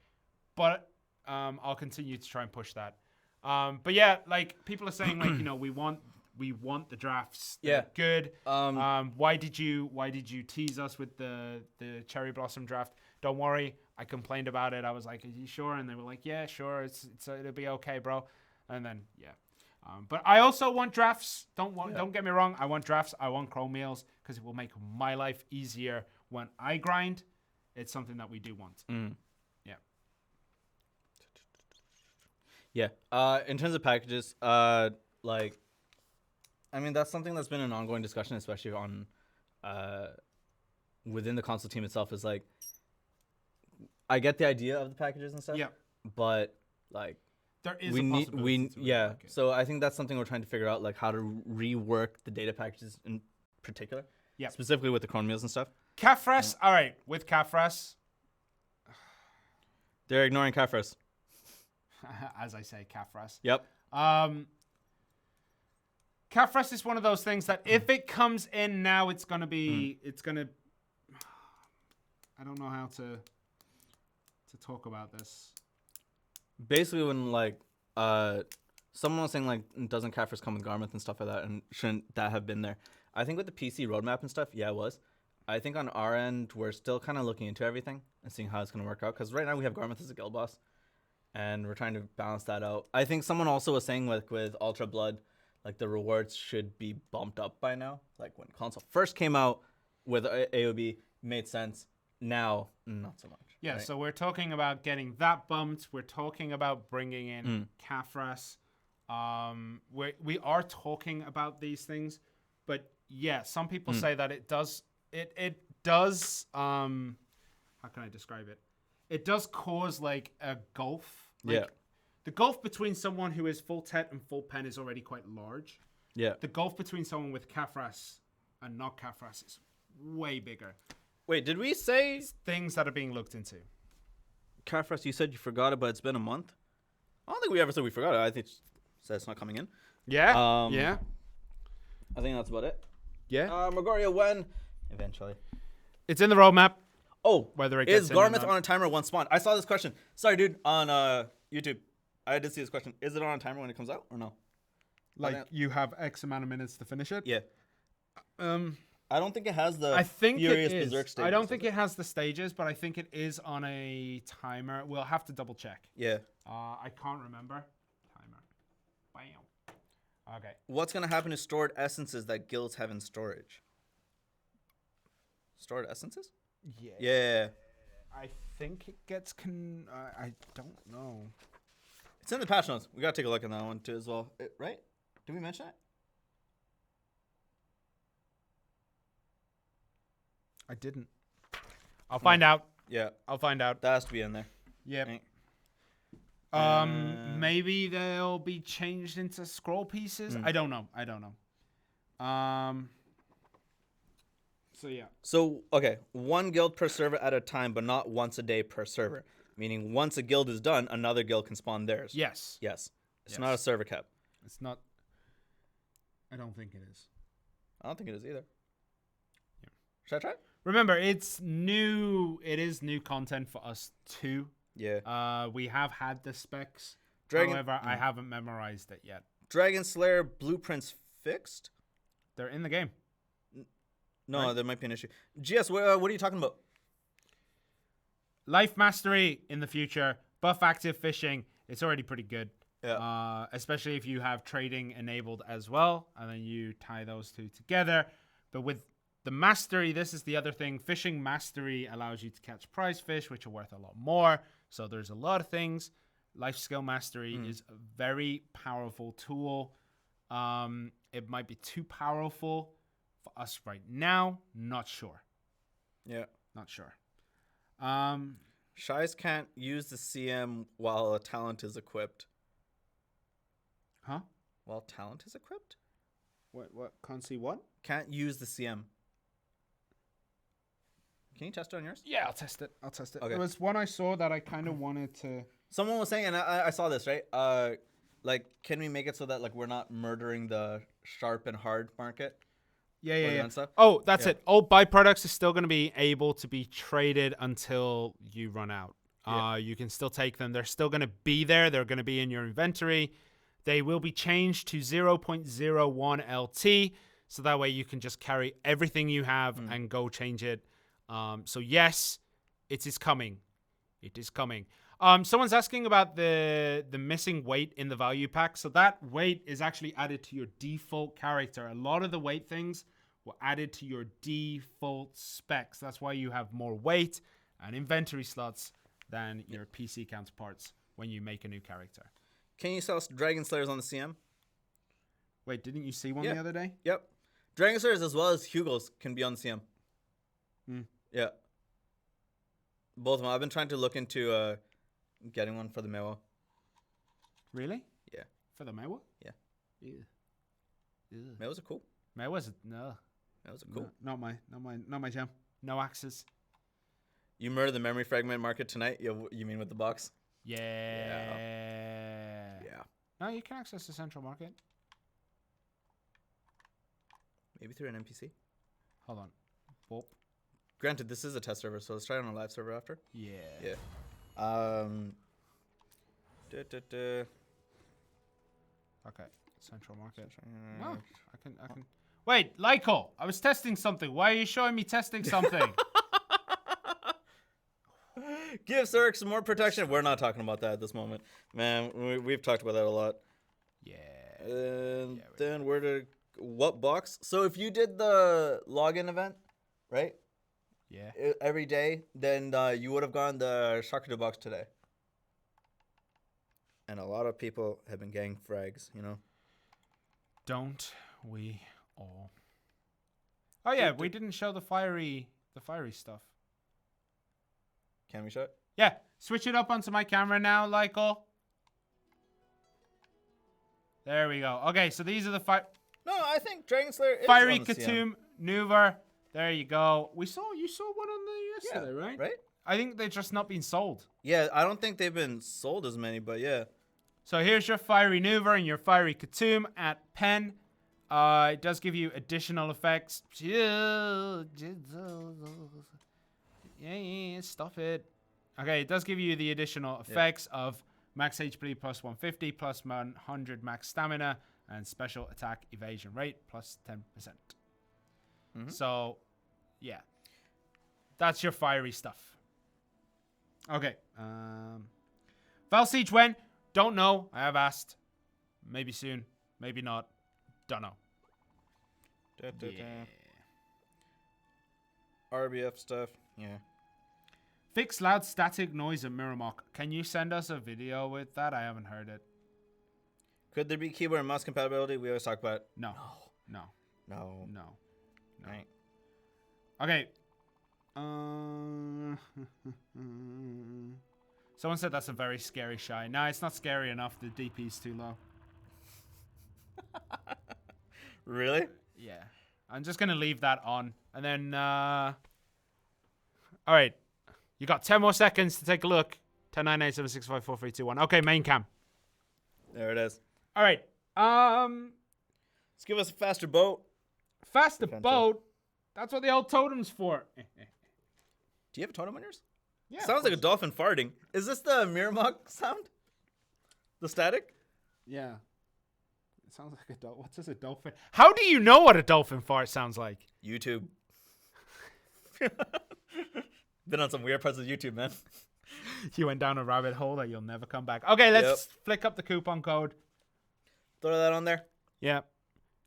But I'll continue to try and push that. But yeah, like people are saying, like, you know, we want the drafts. They're good. Why did you tease us with the Cherry Blossom draft? Don't worry, I complained about it. I was like, are you sure? And they were like, yeah, sure. It'll be okay, bro. And then but I also want drafts. Don't get me wrong. I want drafts. I want Chrome Meals because it will make my life easier when I grind. It's something that we do want. Yeah. In terms of packages, like, I mean, that's something that's been an ongoing discussion, especially on within the console team itself. Is like, I get the idea of the packages and stuff. Yeah. But like, there is a possibility to work it. So I think that's something we're trying to figure out, like how to rework the data packages in particular. Yeah. Specifically with the Chrome Meals and stuff. Kafras, all right. With Kafras, they're ignoring Kafras. as I say, Kafras. Yep. Kafras is one of those things that if it comes in now, it's gonna be, I don't know how to talk about this. Basically, when like someone was saying like, doesn't Kafras come with Garmoth and stuff like that, and shouldn't that have been there? I think with the PC roadmap and stuff, yeah, it was. I think on our end, we're still kind of looking into everything and seeing how it's gonna work out. Because right now we have Garmoth as a guild boss, and we're trying to balance that out. I think someone also was saying with Ultra Blood, like the rewards should be bumped up by now. Like when console first came out with AOB, made sense. Now, not so much. Yeah, right? So we're talking about getting that bumped. We're talking about bringing in Kafras. We are talking about these things, but yeah, some people say that it does. How can I describe it? It does cause like a gulf. Like, the gulf between someone who is full Tet and full Pen is already quite large. Yeah. The gulf between someone with Kafras and not Kafras is way bigger. Wait, did we say Things that are being looked into. Kafras? You said you forgot it, but it's been a month. I don't think we ever said we forgot it. I think it said it's not coming in. Yeah. Yeah. I think that's about it. Yeah. Magoria when? Eventually. It's in the roadmap. Oh, Whether it gets is in or Garmoth not. on a timer once spawned? I saw this question. Sorry, dude, on YouTube. I did see this question. Is it on a timer when it comes out or no? Like you have X amount of minutes to finish it. Yeah. I don't think it has the I think Furious it is. Berserk stages. I don't think it has the stages, but I think it is on a timer. We'll have to double check. Yeah. I can't remember. Timer. Bam. Okay. What's gonna happen to stored essences that guilds have in storage? Stored essences? Yeah. Yeah. I think it gets I don't know. It's in the patch notes. We gotta take a look at that one too as well. Right? Did we mention it? I didn't. I'll find out. Yeah. I'll find out. That has to be in there. Yep. Right. Maybe they'll be changed into scroll pieces. I don't know. So yeah. So, okay, one guild per server at a time, but not once a day per server. Meaning once a guild is done, another guild can spawn theirs. Yes. Yes. It's not a server cap. It's not. I don't think it is. I don't think it is either. Yeah. Should I try it? Remember, it's new. It is new content for us too. Yeah. We have had the specs. Dragon- However, I haven't memorized it yet. Dragon Slayer blueprints fixed? They're in the game. No, Right. there might be an issue. GS, what are you talking about? Life mastery in the future. Buff active fishing. It's already pretty good. Yeah. Especially if you have trading enabled as well, and then you tie those two together. But with The mastery, this is the other thing. Fishing mastery allows you to catch prize fish, which are worth a lot more. So there's a lot of things. Life skill mastery is a very powerful tool. It might be too powerful for us right now. Not sure. Yeah. Not sure. Shais can't use the CM while a talent is equipped. Huh? While talent is equipped? What? Can't see what? Can't use the CM. Can you test it on yours? Yeah, I'll test it. Okay. There was one I saw that I kind of wanted to... Someone was saying, and I saw this, right? Like, can we make it so that like we're not murdering the sharp and hard market? Yeah. Stuff? Oh, that's it. All byproducts are still going to be able to be traded until you run out. Yeah. You can still take them. They're still going to be there. They're going to be in your inventory. They will be changed to 0.01 LT, so that way you can just carry everything you have and go change it. So yes, it is coming. It is coming. Someone's asking about the missing weight in the value pack. So that weight is actually added to your default character. A lot of the weight things were added to your default specs. That's why you have more weight and inventory slots than your PC counterparts when you make a new character. Can you sell Dragon Slayers on the CM? Wait, didn't you see one the other day? Yep. Dragon Slayers as well as Hugo's can be on the CM. Yeah. Both of them. I've been trying to look into getting one for the Mewa. Really? Yeah. For the Mewa? Yeah. Ew. Mewas are cool. Mewas? No. Mewas are cool. No, not my jam. No axes. You murder the memory fragment market tonight? You mean with the box? Yeah. No, you can access the central market. Maybe through an NPC. Hold on. Boop. Granted, this is a test server, so let's try it on a live server after. Yeah. Okay. Central market. No, I can. Wait, Lyko, I was testing something. Why are you showing me testing something? Give Zerg some more protection. We're not talking about that at this moment. Man, we've talked about that a lot. Yeah. And then what box? So if you did the login event, right? Yeah. Every day, then you would have gotten the Shakudo box today. And a lot of people have been gang frags, you know? Don't we all? Oh yeah, we didn't show the fiery stuff. Can we show it? Yeah, switch it up onto my camera now, Lyko. There we go. Okay, so these are the No, I think Dragon Slayer is Fiery on the Katoom Nuver. There you go. You saw one on the yesterday, right? Right? I think they're just not being sold. Yeah, I don't think they've been sold as many, but yeah. So here's your Fiery Nuver and your Fiery Katoom at Pen. It does give you additional effects. Yeah, stop it. Okay, it does give you the additional effects of max HP plus 150, plus 100 max stamina, and special attack evasion rate plus 10%. So, yeah. That's your fiery stuff. Okay. Val Siege when? Don't know. I have asked. Maybe soon. Maybe not. Don't know. RBF stuff. Yeah. Fix loud static noise at Miramok. Can you send us a video with that? I haven't heard it. Could there be keyboard and mouse compatibility? We always talk about it. No. Right. Okay. Someone said that's a very scary Shai. No, it's not scary enough. The DP's too low. Really? Yeah. I'm just going to leave that on. And then, all right. You got 10 more seconds to take a look. 10, 9, 8, 7, 6, 5, 4, 3, 2, 1. Okay, main cam. There it is. All right. Let's give us a faster boat. Faster boat? That's what the old totem's for. Do you have a totem on yours? Yeah. Sounds like a dolphin farting. Is this the Miramok sound? The static? Yeah. It sounds like a dolphin. What does a dolphin? How do you know what a dolphin fart sounds like? YouTube. Been on some weird parts of YouTube, man. You went down a rabbit hole that you'll never come back. Okay, let's flick up the coupon code. Throw that on there. Yeah.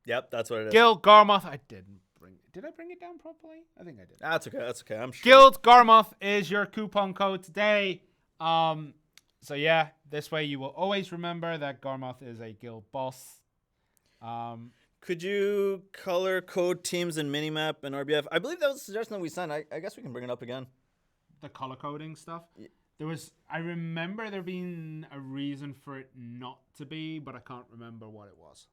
Yep, that's what it is. Gil Garmoth. I didn't bring Did I bring it down properly? I think I did. That's okay. That's okay. I'm sure. Guild Garmoth is your coupon code today. So yeah, this way you will always remember that Garmoth is a guild boss. Could you color code teams in Minimap and RBF? I believe that was a suggestion that we sent. I guess we can bring it up again. The color coding stuff. I remember there being a reason for it not to be, but I can't remember what it was.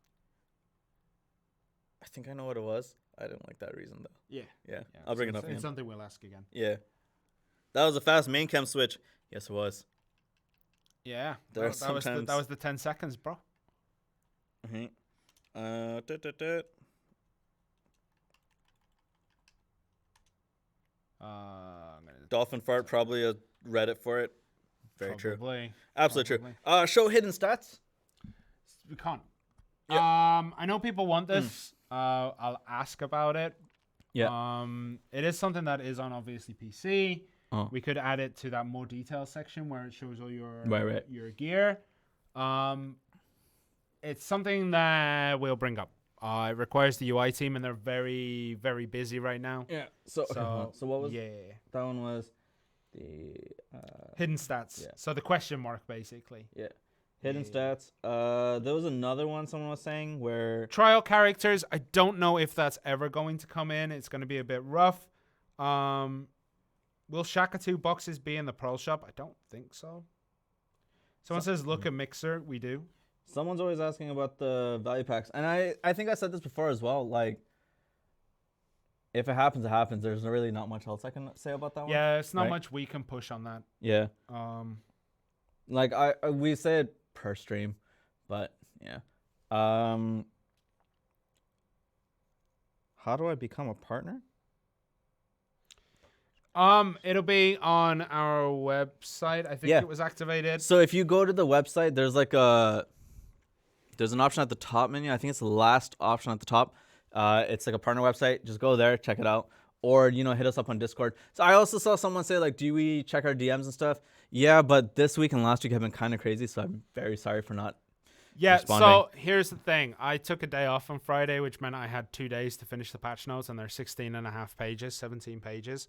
I think I know what it was. I didn't like that reason though. Yeah. I'll bring it up again. It's something we'll ask again. Yeah. That was a fast main cam switch. Yes, it was. Yeah. That was the 10 seconds, bro. Mm-hmm. Dolphin fart, probably a Reddit for it. Very true. Absolutely true. Show hidden stats. We can't. Yep. I know people want this. I'll ask about it. Yeah. It is something that is on obviously PC. Oh. We could add it to that more detail section where it shows all your your gear. It's something that we'll bring up. It requires the UI team, and they're very, very busy right now. Yeah. So what was? Yeah. That one was the hidden stats. Yeah. So the question mark, basically. Yeah. Hidden stats. There was another one someone was saying where trial characters. I don't know if that's ever going to come in. It's going to be a bit rough. Will Shaka 2 boxes be in the Pearl shop? I don't think so. Someone says look at Mixer. We do. Someone's always asking about the value packs. And I think I said this before as well. Like, if it happens, it happens. There's really not much else I can say about that one. Yeah, it's not much we can push on that. Yeah. Like, we said per stream, but yeah. How do I become a partner? It'll be on our website. I think it was activated. So if you go to the website, there's like there's an option at the top menu. I think it's the last option at the top. It's like a partner website. Just go there, check it out. Or, hit us up on Discord. So I also saw someone say, like, do we check our DMs and stuff? Yeah, but this week and last week have been kind of crazy, so I'm very sorry for not responding. So here's the thing. I took a day off on Friday, which meant I had 2 days to finish the patch notes, and they're 16 and a half pages, 17 pages,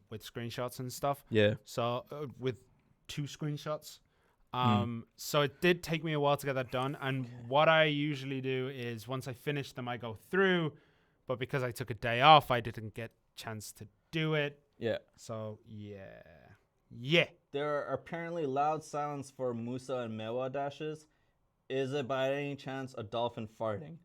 with screenshots and stuff. Yeah. So with 2 screenshots. So it did take me a while to get that done. And what I usually do is once I finish them, I go through. But because I took a day off, I didn't get a chance to do it. Yeah. So, yeah. There are apparently loud sounds for Musa and Mewa dashes. Is it by any chance a dolphin farting?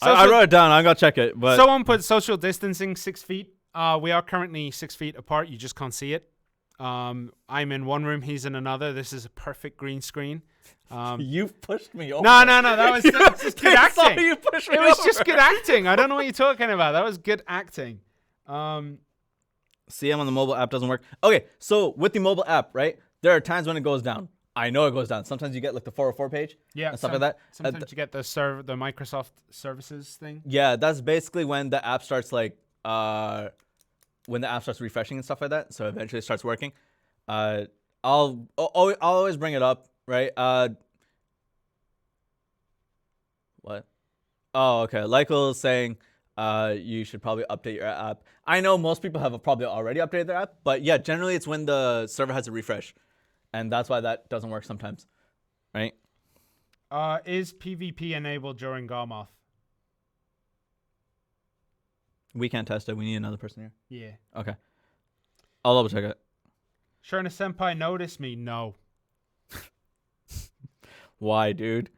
I wrote it down. I'm going to check it. But someone put social distancing 6 feet. We are currently 6 feet apart. You just can't see it. I'm in one room. He's in another. This is a perfect green screen. You've pushed me over. No. That was just good acting. You pushed me it was over. just good acting. I don't know what you're talking about. That was good acting. CM on the mobile app doesn't work. Okay, so with the mobile app, right, there are times when it goes down. I know it goes down. Sometimes you get like the 404 page and stuff like that. Sometimes you get the Microsoft services thing. Yeah, that's basically when the app starts refreshing and stuff like that. So eventually it starts working. I'll always bring it up, right? What? Oh, okay. Lykel is saying you should probably update your app. I know most people have probably already updated their app, but yeah, generally it's when the server has a refresh. And that's why that doesn't work sometimes, right? Is PvP enabled during Garmoth? We can't test it. We need another person here. Yeah. Okay. I'll double check it. Shurna Senpai noticed me. No. Why, dude?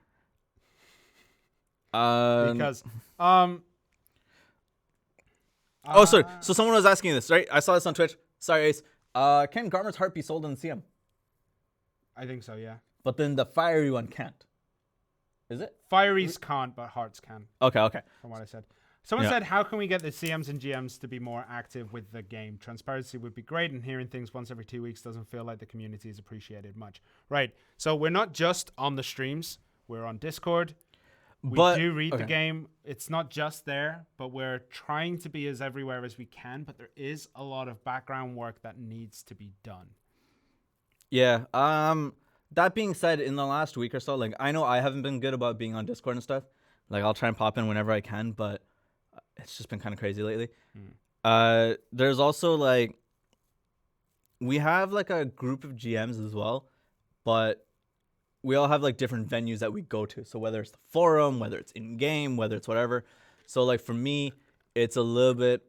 Because oh, sorry. So someone was asking this, right? I saw this on Twitch. Sorry, Ace. Can Garmoth's heart be sold in CM? I think so, yeah. But then the fiery one can't. Is it? Fieries can't, but hearts can. Okay. From what I said. Someone said, how can we get the CMs and GMs to be more active with the game? Transparency would be great, and hearing things once every 2 weeks doesn't feel like the community is appreciated much. Right. So we're not just on the streams. We're on Discord. We do read the game. It's not just there, but we're trying to be as everywhere as we can. But there is a lot of background work that needs to be done. Yeah. That being said, in the last week or so, like I know I haven't been good about being on Discord and stuff. Like I'll try and pop in whenever I can, but it's just been kind of crazy lately. Mm. There's also like we have like a group of GMs as well, but we all have like different venues that we go to. So whether it's the forum, whether it's in game, whether it's whatever. So like for me, it's a little bit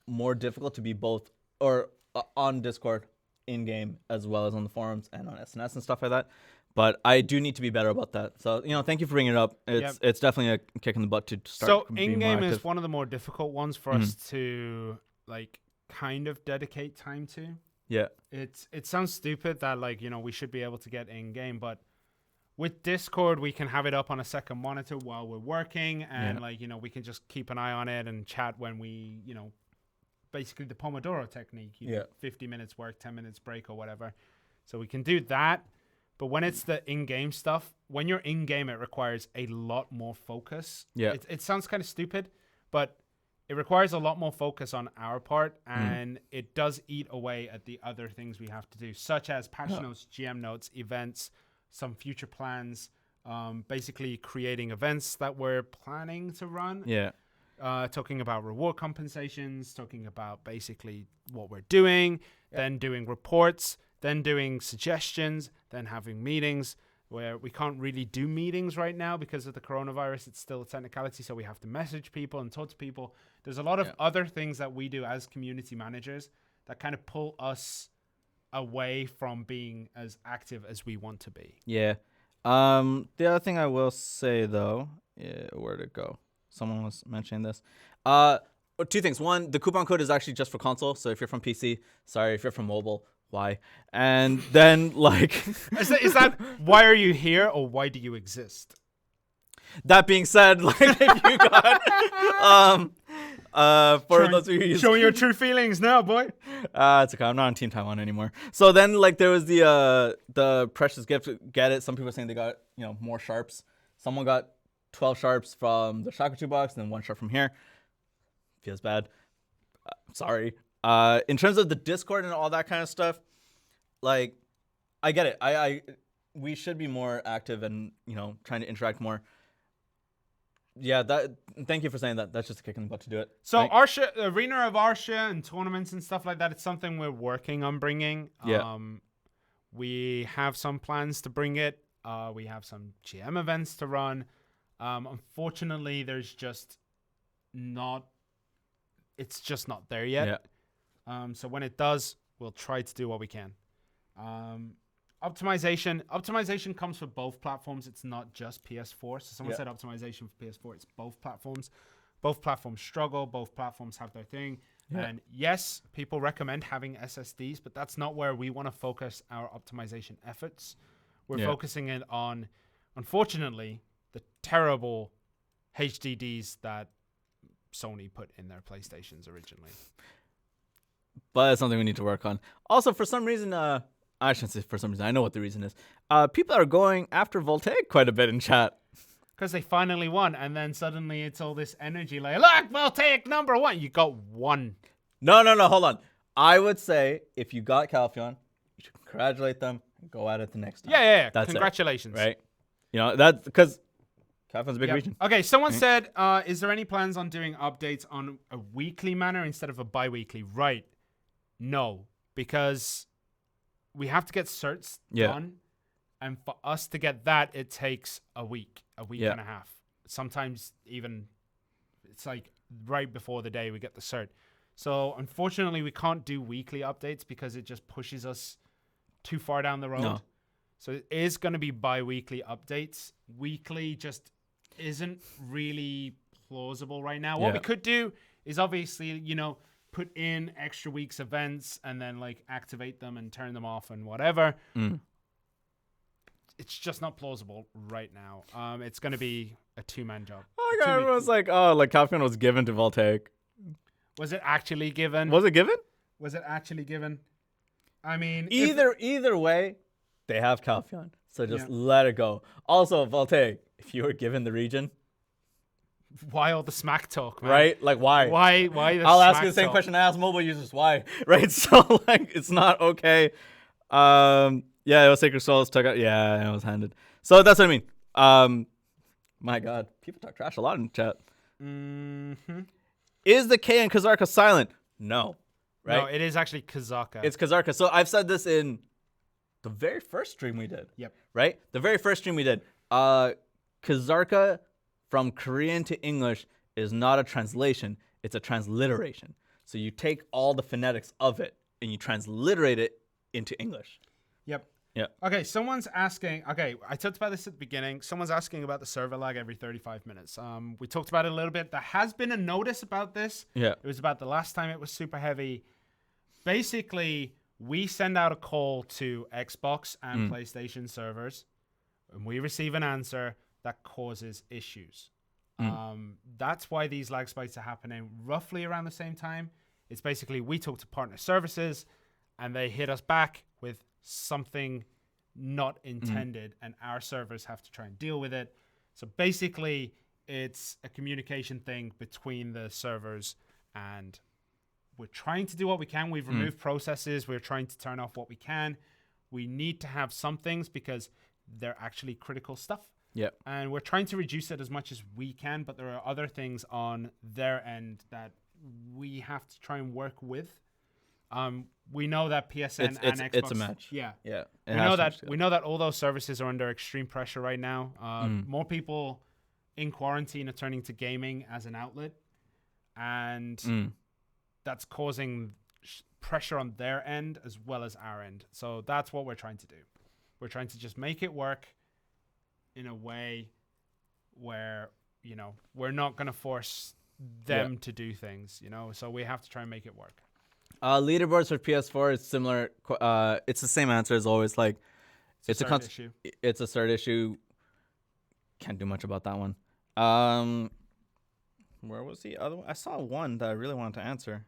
more difficult to be both or on Discord in game as well as on the forums and on SNS and stuff like that. But I do need to be better about that. So, thank you for bringing it up. It's definitely a kick in the butt to start. So in-game is one of the more difficult ones for us to like kind of dedicate time to. Yeah. It sounds stupid that like, we should be able to get in-game, but with Discord, we can have it up on a second monitor while we're working and we can just keep an eye on it and chat when we, basically the Pomodoro technique, 50 minutes work, 10 minutes break or whatever. So we can do that. But when it's the in-game stuff, when you're in-game, it requires a lot more focus. Yeah. It sounds kind of stupid, but it requires a lot more focus on our part, and it does eat away at the other things we have to do, such as patch notes, GM notes, events, some future plans, basically creating events that we're planning to run. Yeah. Talking about reward compensations, talking about basically what we're doing, then doing reports, then doing suggestions, then having meetings where we can't really do meetings right now because of the coronavirus. It's still a technicality, so we have to message people and talk to people. There's a lot of other things that we do as community managers that kind of pull us away from being as active as we want to be. Yeah. The other thing I will say, though, where'd it go? Someone was mentioning this. Two things. One, the coupon code is actually just for console. So if you're from PC, sorry. If you're from mobile, why? And then like, is that why are you here or why do you exist? That being said, like if you got for those of you showing your true feelings now, boy. It's okay. I'm not on Team Taiwan anymore. So then like there was the precious gift. Get it? Some people are saying they got more sharps. Someone got 12 sharps from the Shakuchu box and then 1 sharp from here. Feels bad. Sorry. In terms of the Discord and all that kind of stuff, like, I get it. We should be more active and, trying to interact more. Yeah, thank you for saying that. That's just a kick in the butt to do it. So Arsha, Arena of Arsha and tournaments and stuff like that, it's something we're working on bringing. Yeah. We have some plans to bring it. We have some GM events to run. Unfortunately, it's just not there yet. Yeah. So when it does, we'll try to do what we can. Optimization comes for both platforms. It's not just PS4. So someone said optimization for PS4. It's both platforms. Both platforms struggle. Both platforms have their thing. Yeah. And yes, people recommend having SSDs, but that's not where we want to focus our optimization efforts. We're focusing it on, unfortunately, the terrible HDDs that Sony put in their PlayStations originally. But that's something we need to work on. Also, for some reason, I shouldn't say for some reason, I know what the reason is. People are going after Voltaic quite a bit in chat. Because they finally won, and then suddenly it's all this energy like, look, Voltaic #1. You got one. No, hold on. I would say if you got Calpheon, you should congratulate them and go at it the next time. Yeah. That's Congratulations. Right? That's because Calpheon's a big region. Okay, someone said, is there any plans on doing updates on a weekly manner instead of a bi-weekly? Right. No, because we have to get certs done. And for us to get that, it takes a week and a half. Sometimes even it's like right before the day we get the cert. So unfortunately, we can't do weekly updates because it just pushes us too far down the road. No. So it is going to be bi-weekly updates. Weekly just isn't really plausible right now. What we could do is obviously, put in extra weeks events and then like activate them and turn them off and whatever. It's just not plausible right now. It's going to be a 2-man job. Oh my God, everyone's like, Calpheon was given to Voltaic. Was it actually given? Was it given? Was it actually given? I mean, either way, they have Calpheon. So just let it go. Also, Voltaic, if you were given the region, why all the smack talk, man? Right? Like, why? Why the I'll ask smack you the same talk? question I ask mobile users. Why? Right? So, like, it's not okay. Yeah, it was Sacred Souls. Took out. Yeah, it was handed. So that's what I mean. My God, people talk trash a lot in chat. Is the K in Kazarka silent? No. Right? No, it is actually Kazaka. It's Kazarka. So I've said this in the very first stream we did. Yep. Right? The very first stream we did. Kazarka from Korean to English is not a translation. It's a transliteration. So you take all the phonetics of it and you transliterate it into English. Yep. Yeah. Okay, someone's asking. Okay, I talked about this at the beginning. Someone's asking about the server lag every 35 minutes. We talked about it a little bit. There has been a notice about this. Yeah. It was about the last time it was super heavy. Basically, we send out a call to Xbox and PlayStation servers, and we receive an answer that causes issues. That's why these lag spikes are happening roughly around the same time. It's basically we talk to partner services, and they hit us back with something not intended, and our servers have to try and deal with it. So basically, it's a communication thing between the servers, and we're trying to do what we can. We've removed processes. We're trying to turn off what we can. We need to have some things because they're actually critical stuff. Yeah. And we're trying to reduce it as much as we can, but there are other things on their end that we have to try and work with. We know that PSN and Xbox. It's a match. Yeah. Yeah. We know that all those services are under extreme pressure right now. More people in quarantine are turning to gaming as an outlet, and that's causing pressure on their end as well as our end. So that's what we're trying to do. We're trying to just make it work in a way where, you know, we're not going to force them to do things, you know, so we have to try and make it work. Leaderboards for PS4 is similar. It's the same answer as always. Like, it's a issue. It's a third issue. Can't do much about that one. Where was the other one? I saw one that I really wanted to answer.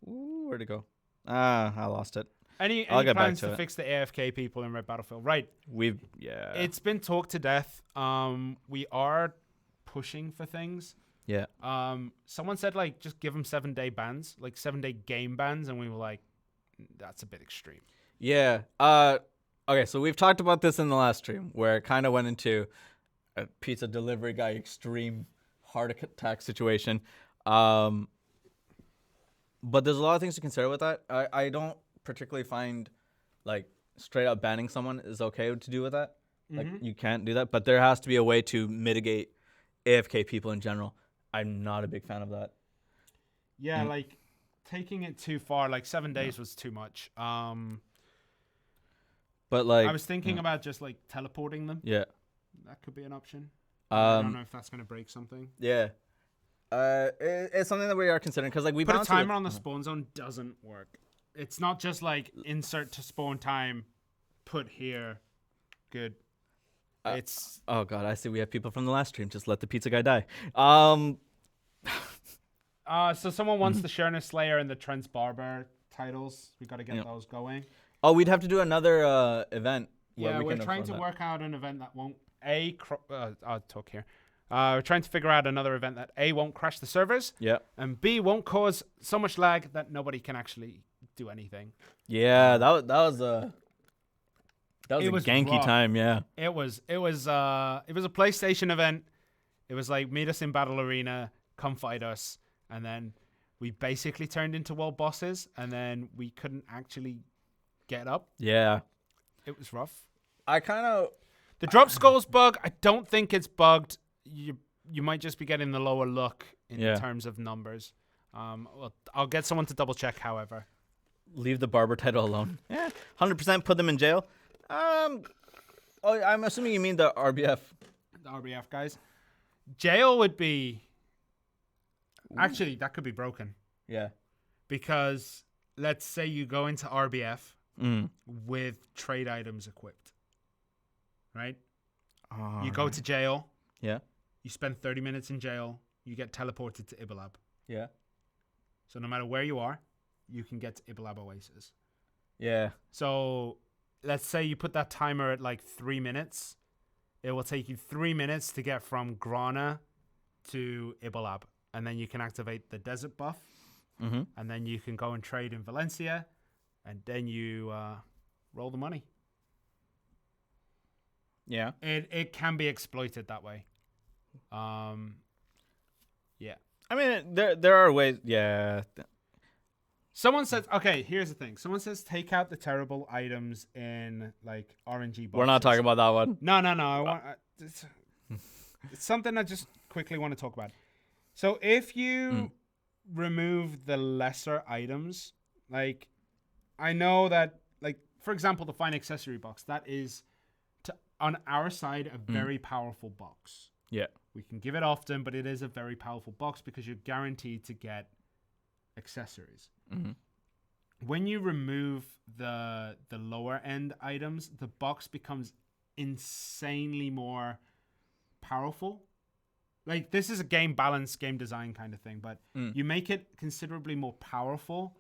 Ooh, where'd it go? I lost it. Any I'll get plans back to to it. fix the AFK people in Red Battlefield? Right. It's been talked to death. We are pushing for things. Yeah. Someone said, like, just give them 7-day bans, like 7-day game bans, and we were like, that's a bit extreme. Yeah. Okay, so we've talked about this in the last stream where it kind of went into a pizza delivery guy extreme heart attack situation. But there's a lot of things to consider with that. I don't particularly find, like, straight up banning someone is okay to do with that. Like, you can't do that. But there has to be a way to mitigate AFK people in general. I'm not a big fan of that. Yeah, like, taking it too far, like 7 days was too much. But, like, I was thinking about just, like, teleporting them. Yeah. That could be an option. I don't know if that's going to break something. Yeah. It's something that we are considering because, like, we put a timer on the spawn zone doesn't work. It's not just like insert to spawn time, put here, good. It's oh god, I see. We have people from the last stream. Just let the pizza guy die. So someone wants the Sherna Slayer and the Trent Barber titles. We got to get those going. Oh, we'd have to do another event. Yeah, we're trying to work out an event that won't I'll talk here. We're trying to figure out another event that A, won't crash the servers, and B, won't cause so much lag that nobody can actually do anything. Yeah, that was a ganky rough. time. Yeah, it was a PlayStation event. It was like, meet us in Battle Arena, come fight us, and then we basically turned into world bosses, and then we couldn't actually get up. Yeah, it was rough. The drop skulls bug, I don't think it's bugged. You might just be getting the lower luck in terms of numbers. I'll get someone to double check, however. Leave the barber title alone. 100% put them in jail. I'm assuming you mean the RBF. The RBF guys. Jail would be... Actually, that could be broken. Yeah. Because let's say you go into RBF with trade items equipped. Right? You go to jail. Yeah. You spend 30 minutes in jail. You get teleported to Ibalab. Yeah. So no matter where you are, you can get to Ibalab Oasis. Yeah. So let's say you put that timer at like 3 minutes. It will take you 3 minutes to get from Grana to Ibalab. And then you can activate the desert buff. And then you can go and trade in Valencia. And then you roll the money. Yeah. It can be exploited that way. Yeah. I mean, there are ways. Yeah. Someone says, okay, here's the thing. Someone says take out the terrible items in like RNG boxes. We're not talking about that one. No. I want. It's something I just quickly want to talk about. So if you remove the lesser items, like I know that, like for example, the fine accessory box, that is on our side a very powerful box. Yeah. We can give it often, but it is a very powerful box because you're guaranteed to get accessories. Mm-hmm. When you remove the lower end items, the box becomes insanely more powerful. Like this is a game balance, game design kind of thing, but you make it considerably more powerful,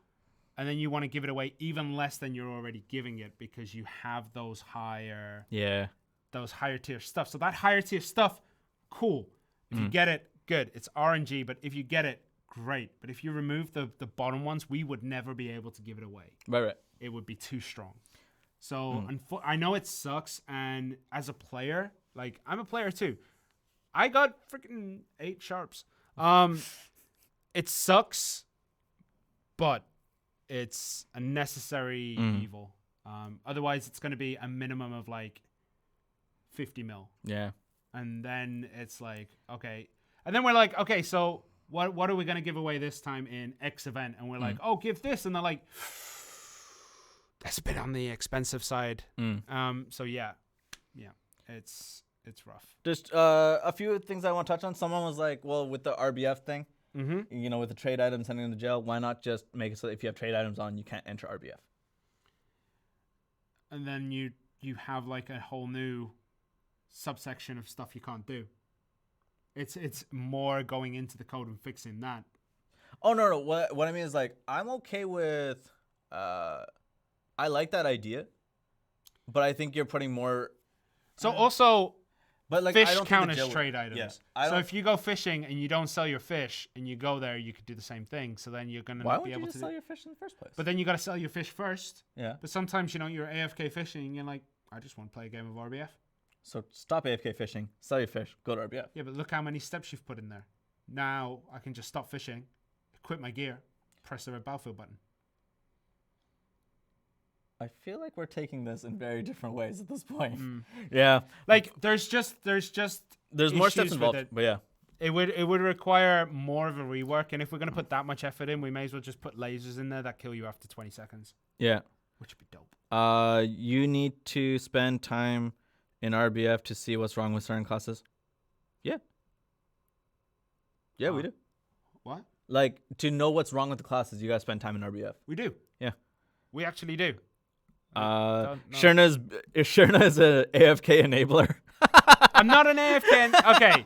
and then you want to give it away even less than you're already giving it because you have those higher tier stuff. So that higher tier stuff, cool. If you get it, good. It's RNG, but if you get it, great. But if you remove the bottom ones, we would never be able to give it away. Right. It would be too strong. So I know it sucks, and as a player, like I'm a player too. I got freaking 8 sharps. It sucks, but it's a necessary evil. Otherwise, it's going to be a minimum of like 50 mil. Yeah. And then it's like, okay. And then we're like, okay, so what are we going to give away this time in X event? And we're like, oh, give this. And they're like, that's a bit on the expensive side. So yeah, it's rough. Just a few things I want to touch on. Someone was like, well, with the RBF thing, with the trade items sending them to jail, why not just make it so that if you have trade items on, you can't enter RBF? And then you have like a whole new subsection of stuff you can't do. It's more going into the code and fixing that. Oh, no. What I mean is, like, I'm okay with... I like that idea, but I think you're putting more... So also... But like, fish count as trade items. Yeah, so if you go fishing and you don't sell your fish and you go there, you could do the same thing. So then you're going to not be able to... Why would you just sell your fish in the first place? But then you got to sell your fish first. Yeah. But sometimes, you're AFK fishing and you're like, I just want to play a game of RBF. So stop AFK fishing, sell your fish, go to RBF. Yeah, but look how many steps you've put in there. Now I can just stop fishing, equip my gear, press the red battlefield button. I feel like we're taking this in very different ways at this point. Yeah. Like there's more steps involved, but yeah. It would require more of a rework, and if we're going to put that much effort in, we may as well just put lasers in there that kill you after 20 seconds. Yeah. Which would be dope. You need to spend time in RBF to see what's wrong with certain classes. Yeah. Yeah, we do. What? Like, to know what's wrong with the classes, you gotta spend time in RBF. We do. Yeah. We actually do. Sherna is an AFK enabler. I'm not an AFK. Okay.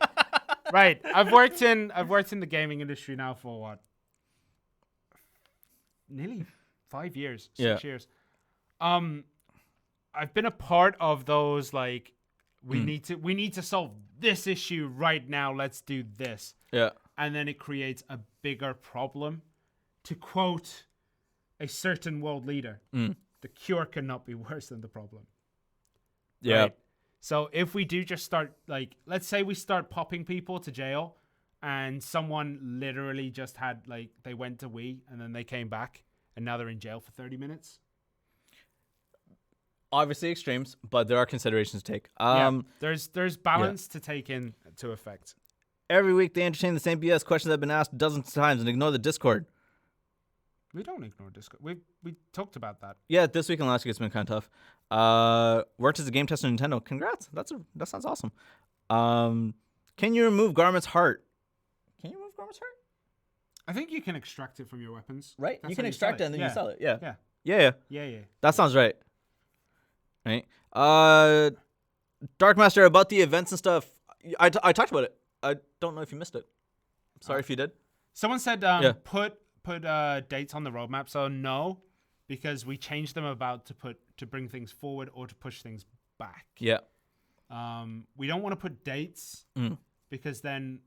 Right. I've worked in the gaming industry now for what? Nearly 5 years. 6 years. I've been a part of those, like, we need to solve this issue right now. Let's do this. Yeah. And then it creates a bigger problem. To quote a certain world leader, the cure cannot be worse than the problem. Yeah. Right? So if we do just start, like, let's say we start popping people to jail and someone literally just had, like, they went to Wii and then they came back and now they're in jail for 30 minutes. Obviously extremes, but there are considerations to take. There's balance to take into effect. Every week they entertain the same BS questions that have been asked dozens of times and ignore the Discord. We don't ignore Discord. We talked about that. Yeah, this week and last week it's been kind of tough. Worked as a game tester in Nintendo. Congrats. That sounds awesome. Can you remove Garmoth's heart? Can you remove Garmoth's heart? I think you can extract it from your weapons. Right? That's you can extract it and then you sell it. Yeah. Yeah. That sounds right. Right. Darkmaster, about the events and stuff, I talked about it. I don't know if you missed it. Sorry if you did. Someone said put dates on the roadmap. So no, because we changed them about to bring things forward or to push things back. Yeah. We don't want to put dates because then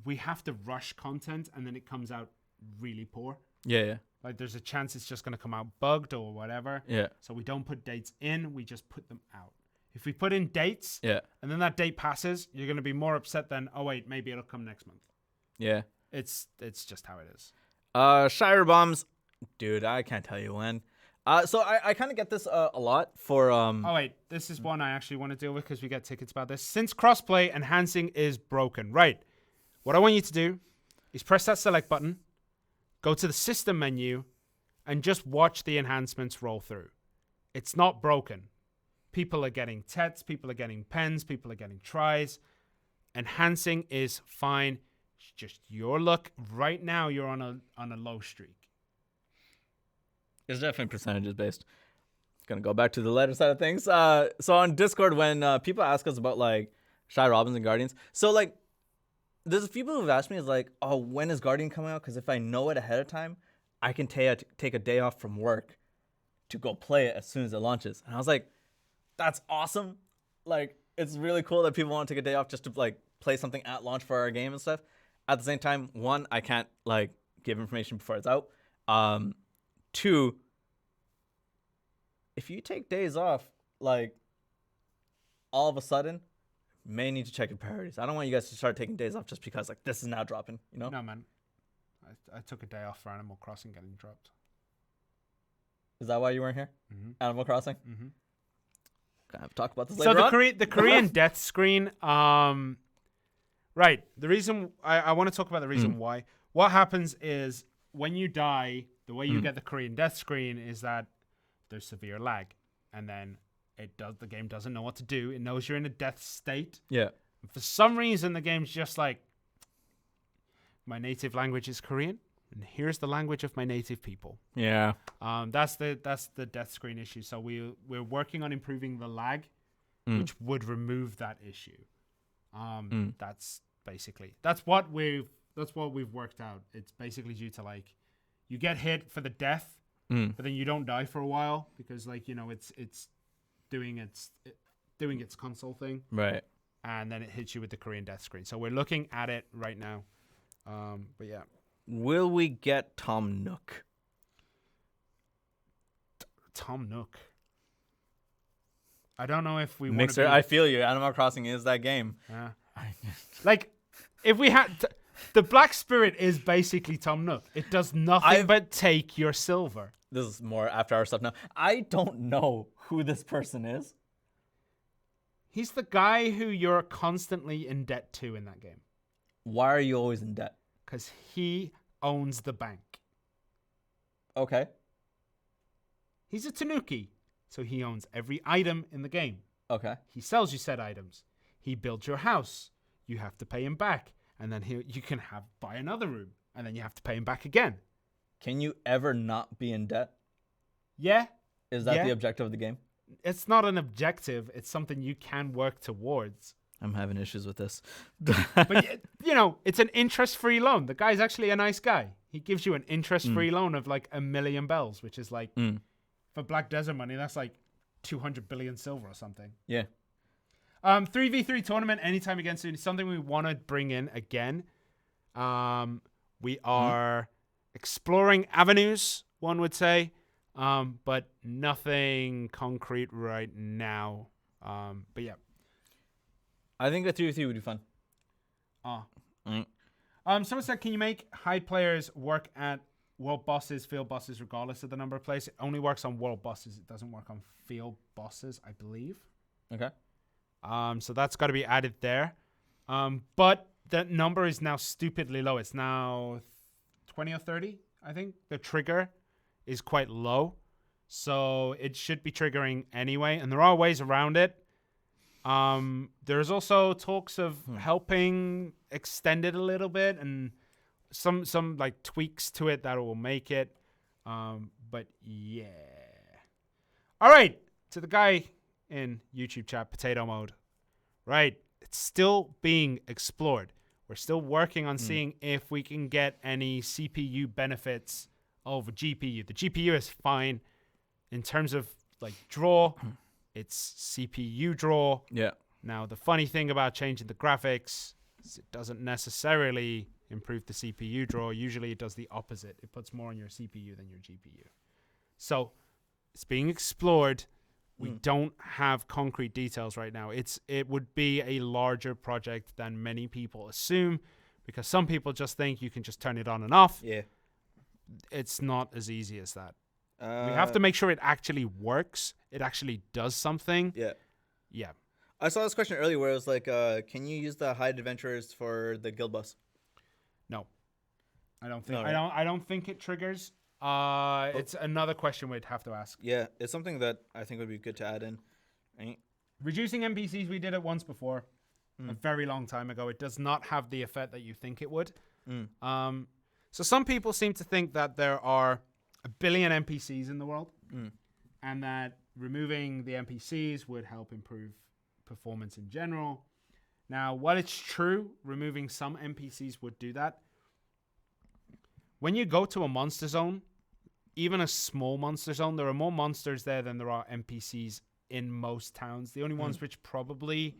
we have to rush content and then it comes out really poor. Yeah. Like there's a chance it's just going to come out bugged or whatever. Yeah. So we don't put dates in, we just put them out. If we put in dates and then that date passes, you're going to be more upset than, oh wait, maybe it'll come next month. Yeah. It's just how it is. Shire bombs, dude. I can't tell you when. So I kind of get this a lot for Oh wait, this is one I actually want to deal with because we get tickets about this. Since crossplay enhancing is broken, right? What I want you to do is press that select button, go to the system menu, and just watch the enhancements roll through. It's not broken. People are getting tets, people are getting pens, people are getting tries. Enhancing is fine. It's just your luck. Right now, you're on a low streak. It's definitely percentages based. Gonna go back to the letter side of things. So on Discord, when people ask us about like Shy Robins and Guardians, so like there's a few people who've asked me is like, oh, when is Guardian coming out? Because if I know it ahead of time, I can take a day off from work to go play it as soon as it launches. And I was like, that's awesome. Like it's really cool that people want to take a day off just to like play something at launch for our game and stuff. At the same time, one, I can't like give information before it's out. Two, if you take days off, like all of a sudden, may need to check your priorities. I don't want you guys to start taking days off just because like this is now dropping, you know? No, man. I took a day off for Animal Crossing getting dropped. Is that why you weren't here? Mm-hmm. Animal Crossing? Mm-hmm. Can I talk about this So later on? the Korean death screen, right. The reason I want to talk about the reason why. What happens is when you die, the way you get the Korean death screen is that there's severe lag, and then the game doesn't know what to do. It knows you're in a death state. Yeah. And for some reason, the game's just like, my native language is Korean, and here's the language of my native people. Yeah. That's the death screen issue. So we're working on improving the lag, which would remove that issue. That's what we've worked out. It's basically due to like, you get hit for the death, but then you don't die for a while because like, you know, it's doing its console thing. Right. And then it hits you with the Korean death screen. So we're looking at it right now. But yeah. Will we get Tom Nook? Tom Nook. I don't know if we want Mixer, to I feel you. Animal Crossing is that game. Yeah. Like, if we had... the Black Spirit is basically Tom Nook. It does nothing but take your silver. This is more after our stuff now. I don't know who this person is. He's the guy who you're constantly in debt to in that game. Why are you always in debt? Because he owns the bank. Okay. He's a Tanuki, so he owns every item in the game. Okay. He sells you said items. He builds your house. You have to pay him back. And then you can buy another room. And then you have to pay him back again. Can you ever not be in debt? Yeah. Is that the objective of the game? It's not an objective. It's something you can work towards. I'm having issues with this. But, you know, it's an interest-free loan. The guy's actually a nice guy. He gives you an interest-free loan of like 1 million bells, which is like, for Black Desert money, that's like 200 billion silver or something. Yeah. 3v3 tournament anytime again soon is something we want to bring in again. We are exploring avenues, one would say, but nothing concrete right now. But yeah. I think a 3v3 would be fun. Someone said, can you make hide players work at world bosses, field bosses, regardless of the number of players? It only works on world bosses. It doesn't work on field bosses, I believe. Okay. So that's got to be added there. But that number is now stupidly low. It's now 20 or 30, I think. The trigger is quite low. So it should be triggering anyway. And there are ways around it. There's also talks of helping extend it a little bit and some like tweaks to it that will make it. But yeah. All right. To the guy in YouTube chat, potato mode. Right. It's still being explored. We're still working on seeing if we can get any CPU benefits over GPU. The GPU is fine in terms of like draw. It's CPU draw. Yeah. Now, the funny thing about changing the graphics is it doesn't necessarily improve the CPU draw. Usually it does the opposite. It puts more on your CPU than your GPU. So it's being explored. We don't have concrete details right now. It would be a larger project than many people assume because some people just think you can just turn it on and off. Yeah. It's not as easy as that. We Uh, have to make sure it actually works. It actually does something. Yeah. Yeah. I saw this question earlier where it was like, can you use the hide adventurers for the guild bus? No. I don't think No, right? I don't think it triggers. It's another question we'd have to ask. Yeah, it's something that I think would be good to add in. Right? Reducing NPCs, we did it once before, a very long time ago. It does not have the effect that you think it would. So some people seem to think that there are 1 billion NPCs in the world, and that removing the NPCs would help improve performance in general. Now, while it's true, removing some NPCs would do that. When you go to a monster zone, even a small monster zone, there are more monsters there than there are NPCs in most towns. The only ones which probably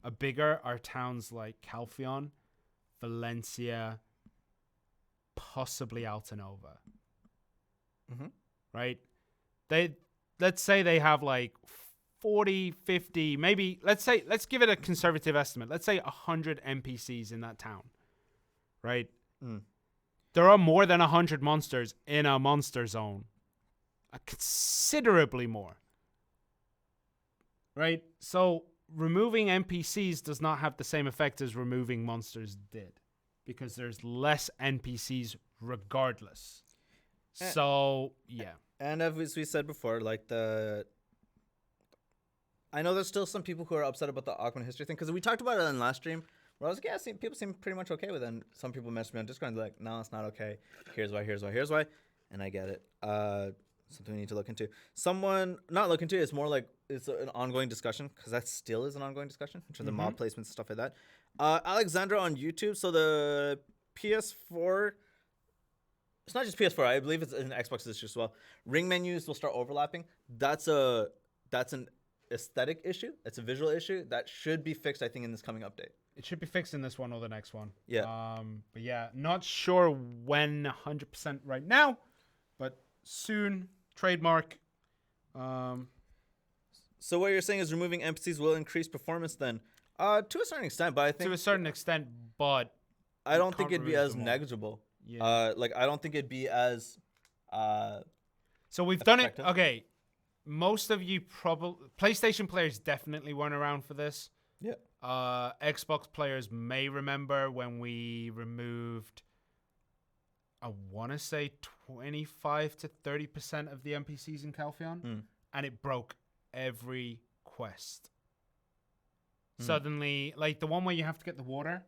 are bigger are towns like Calpheon, Valencia, possibly Altanova. Right? Let's say they have like 40, 50, maybe, let's give it a conservative estimate. Let's say 100 NPCs in that town. Right? There are more than 100 monsters in a monster zone. Considerably more. Right? So removing NPCs does not have the same effect as removing monsters did, because there's less NPCs regardless. So, yeah. And as we said before, like I know there's still some people who are upset about the Aquan history thing, because we talked about it in last stream, where I was like, yeah, people seem pretty much okay with it. And some people messaged me on Discord and they're like, no, it's not okay. Here's why. And I get it. Something we need to look into. Not look into, it's more like it's an ongoing discussion, because that still is an ongoing discussion in terms of mob placements and stuff like that. Alexandra on YouTube, so the PS4, it's not just PS4, I believe it's an Xbox issue as well. Ring menus will start overlapping. That's an aesthetic issue. It's a visual issue that should be fixed, I think, in this coming update. It should be fixed in this one or the next one. Yeah. But yeah, not sure when 100% right now, but soon. Trademark. So what you're saying is removing NPCs will increase performance then? To a certain extent, but I think... To a certain extent, but... I don't think it'd be as negligible. Yeah. I don't think it'd be as... So we've done it... Okay. Most of you probably... PlayStation players definitely weren't around for this. Yeah. Xbox players may remember when we removed... I want to say 25 to 30% of the NPCs in Calpheon, and it broke every quest. Suddenly, like the one where you have to get the water,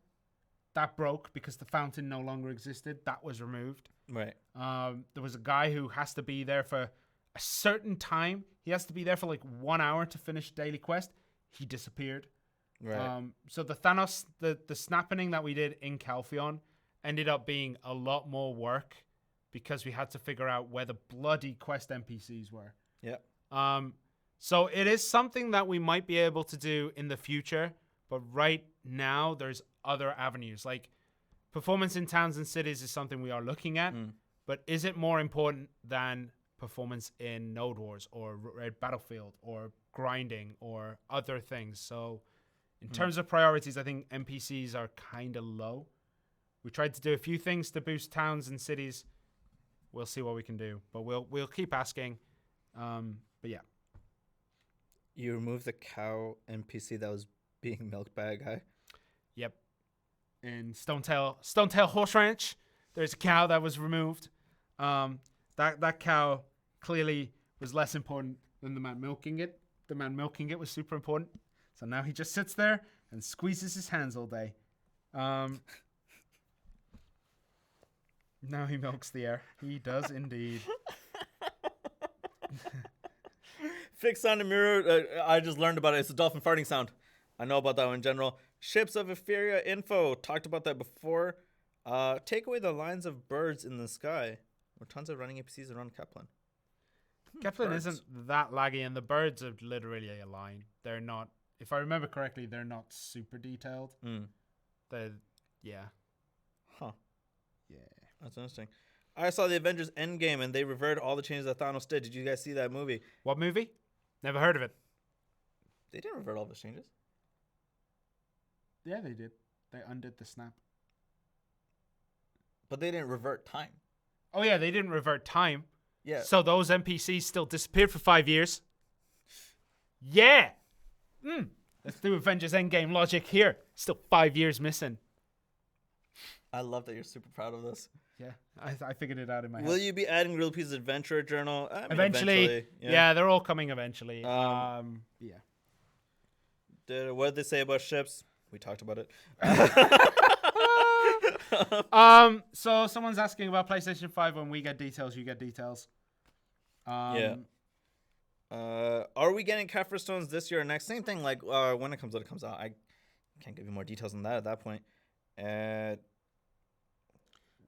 that broke because the fountain no longer existed. That was removed. Right. There was a guy who has to be there for a certain time. He has to be there for like 1 hour to finish daily quest. He disappeared. Right. So the Thanos, the snapping that we did in Calpheon ended up being a lot more work because we had to figure out where the bloody quest NPCs were. Yeah. So it is something that we might be able to do in the future, but right now there's other avenues. Like performance in towns and cities is something we are looking at, but is it more important than performance in Node Wars or Red Battlefield or grinding or other things? So in terms of priorities, I think NPCs are kind of low. We tried to do a few things to boost towns and cities. We'll see what we can do, but we'll keep asking. But yeah. You removed the cow NPC that was being milked by a guy? Yep. In Stonetail Horse Ranch, there's a cow that was removed. That cow clearly was less important than the man milking it. The man milking it was super important. So now he just sits there and squeezes his hands all day. Now he milks the air. He does indeed. Fixed sound and mirror. I just learned about it. It's a dolphin farting sound. I know about that one in general. Ships of Etheria info. Talked about that before. Take away the lines of birds in the sky. Or tons of running NPCs around Kaplan. Kaplan isn't that laggy, and the birds are literally a line. They're not, if I remember correctly, they're not super detailed. Yeah. Huh. Yeah. That's interesting. I saw the Avengers Endgame, and they reverted all the changes that Thanos did. Did you guys see that movie? What movie? Never heard of it. They didn't revert all those changes. Yeah, they did. They undid the snap. But they didn't revert time. Oh yeah, they didn't revert time. Yeah. So those NPCs still disappeared for 5 years. Yeah. Let's do Avengers Endgame logic here. Still 5 years missing. I love that you're super proud of this. Yeah, I figured it out in my head. Will you be adding Real Pieces Adventure Journal? I mean, Eventually. Yeah, they're all coming eventually. Yeah. What did they say about ships? We talked about it. So someone's asking about PlayStation 5. When we get details, you get details. Yeah. Are we getting Kaffir Stones this year or next? Same thing, like when it comes out, it comes out. I can't give you more details on that at that point.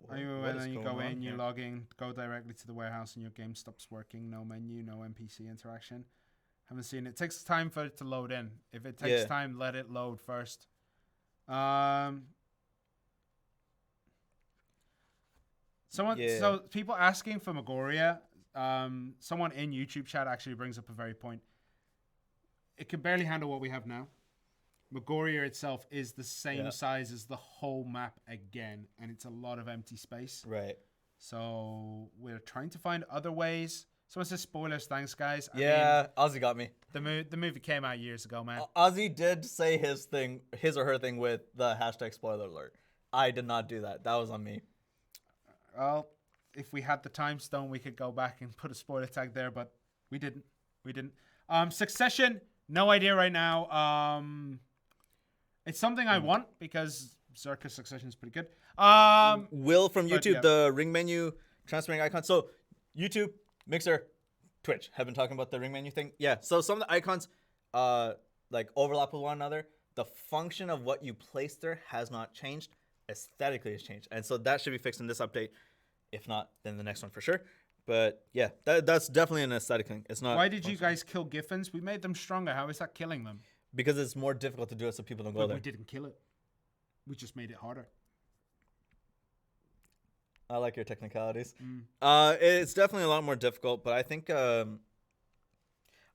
When you go in, you log in, go directly to the warehouse, and your game stops working. No menu, no NPC interaction. Haven't seen it. It takes time for it to load in. If it takes time, let it load first. So people asking for Magoria. Someone in YouTube chat actually brings up a very point. It can barely handle what we have now. Magoria itself is the same size as the whole map again, and it's a lot of empty space. Right. So we're trying to find other ways. Someone says spoilers. Thanks, guys. I mean, Ozzy got me. The movie came out years ago, man. Ozzy did say his or her thing with the hashtag spoiler alert. I did not do that. That was on me. Well, if we had the time stone, we could go back and put a spoiler tag there, but we didn't. Succession, no idea right now. It's something I want because Zerka's Succession is pretty good. Will from YouTube, the ring menu transferring icons. So YouTube, Mixer, Twitch have been talking about the ring menu thing. Yeah. So some of the icons like overlap with one another. The function of what you place there has not changed. Aesthetically has changed. And so that should be fixed in this update. If not, then the next one for sure. But yeah, that's definitely an aesthetic thing. It's not. Why did you guys kill Giffins? We made them stronger. How is that killing them? Because it's more difficult to do it so people don't go there. We didn't kill it. We just made it harder. I like your technicalities. It's definitely a lot more difficult, but I think I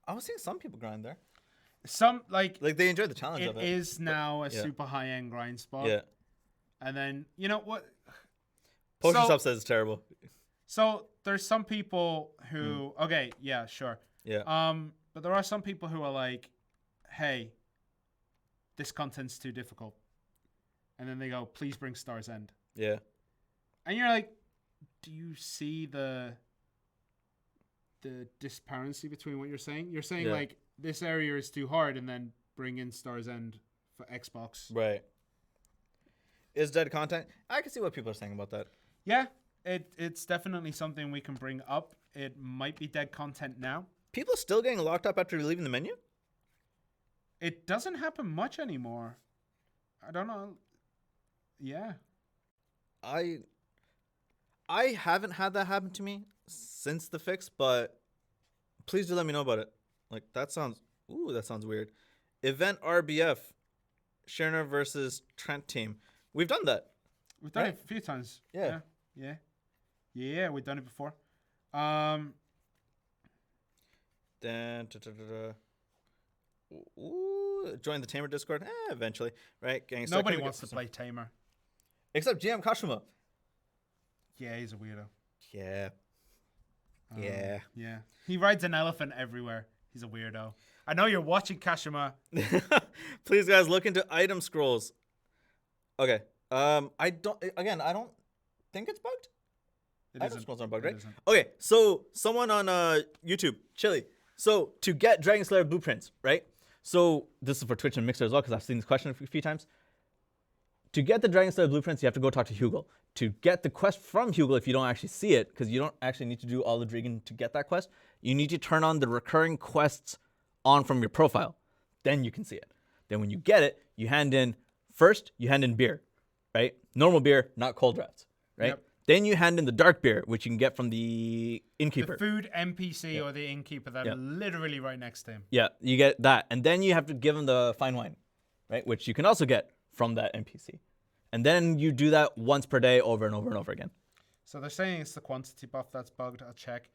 was seeing some people grind there. Some like they enjoy the challenge of it. It is now a super high end grind spot. Yeah. And then you know what? Potion Stop says it's terrible. So there's some people who okay, yeah, sure. Yeah. But there are some people who are like, hey, this content's too difficult. And then they go, please bring Star's End. Yeah. And you're like, do you see the disparity between what you're saying? You're saying like this area is too hard and then bring in Star's End for Xbox. Right. Is dead content? I can see what people are saying about that. Yeah, it's definitely something we can bring up. It might be dead content now. People still getting locked up after leaving the menu? It doesn't happen much anymore. I don't know. Yeah. I haven't had that happen to me since the fix, but please do let me know about it. Like that sounds weird. Event RBF, Scherner versus Trent team. We've done that. We've done it a few times. Yeah, we've done it before. Then join the Tamer Discord. Eventually, right? Nobody wants to play Tamer. Except GM Kashima. Yeah, he's a weirdo. Yeah. Yeah. He rides an elephant everywhere. He's a weirdo. I know you're watching, Kashima. Please, guys, look into item scrolls. Okay. I don't think it's bugged. Item scrolls aren't bugged, right? Okay, so someone on YouTube, Chili. So to get Dragon Slayer blueprints, right? So this is for Twitch and Mixer as well, because I've seen this question a few times. To get the Dragon Slayer blueprints, you have to go talk to Hugel. To get the quest from Hugel, if you don't actually see it, because you don't actually need to do all the Dragon to get that quest, you need to turn on the recurring quests on from your profile. Then you can see it. Then when you get it, you hand in beer, right? Normal beer, not cold drafts, right? Yep. Then you hand in the dark beer, which you can get from the innkeeper. The food NPC or the innkeeper that are literally right next to him. Yeah, you get that. And then you have to give him the fine wine, right? Which you can also get from that NPC. And then you do that once per day over and over and over again. So they're saying it's the quantity buff that's bugged. I'll check.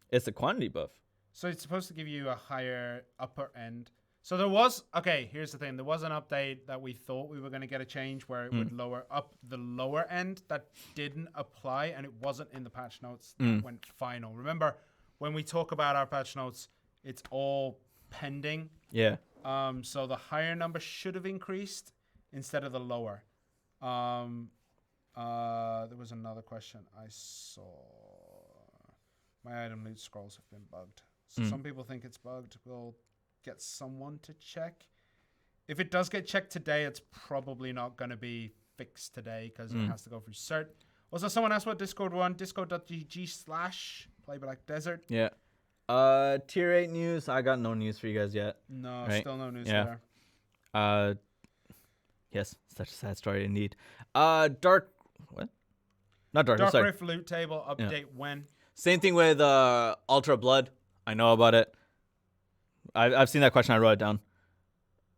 It's the quantity buff. So it's supposed to give you a higher upper end. So there was, okay, here's the thing. There was an update that we thought we were going to get a change where it would lower up the lower end that didn't apply, and it wasn't in the patch notes that went final. Remember, when we talk about our patch notes, it's all pending. Yeah. So the higher number should have increased instead of the lower. There was another question I saw. My item loot scrolls have been bugged. So some people think it's bugged. We'll get someone to check. If it does get checked today, it's probably not going to be fixed today because it has to go through cert. Also, someone asked what Discord won. Discord.gg/playblackdesert. Yeah. Tier 8 news. I got no news for you guys yet. No, right? still no news Yeah. there. Yes, such a sad story indeed. Dark. What? Not Dark. Dark sorry. Rift loot table update when? Same thing with Ultra Blood. I know about it. I've seen that question. I wrote it down.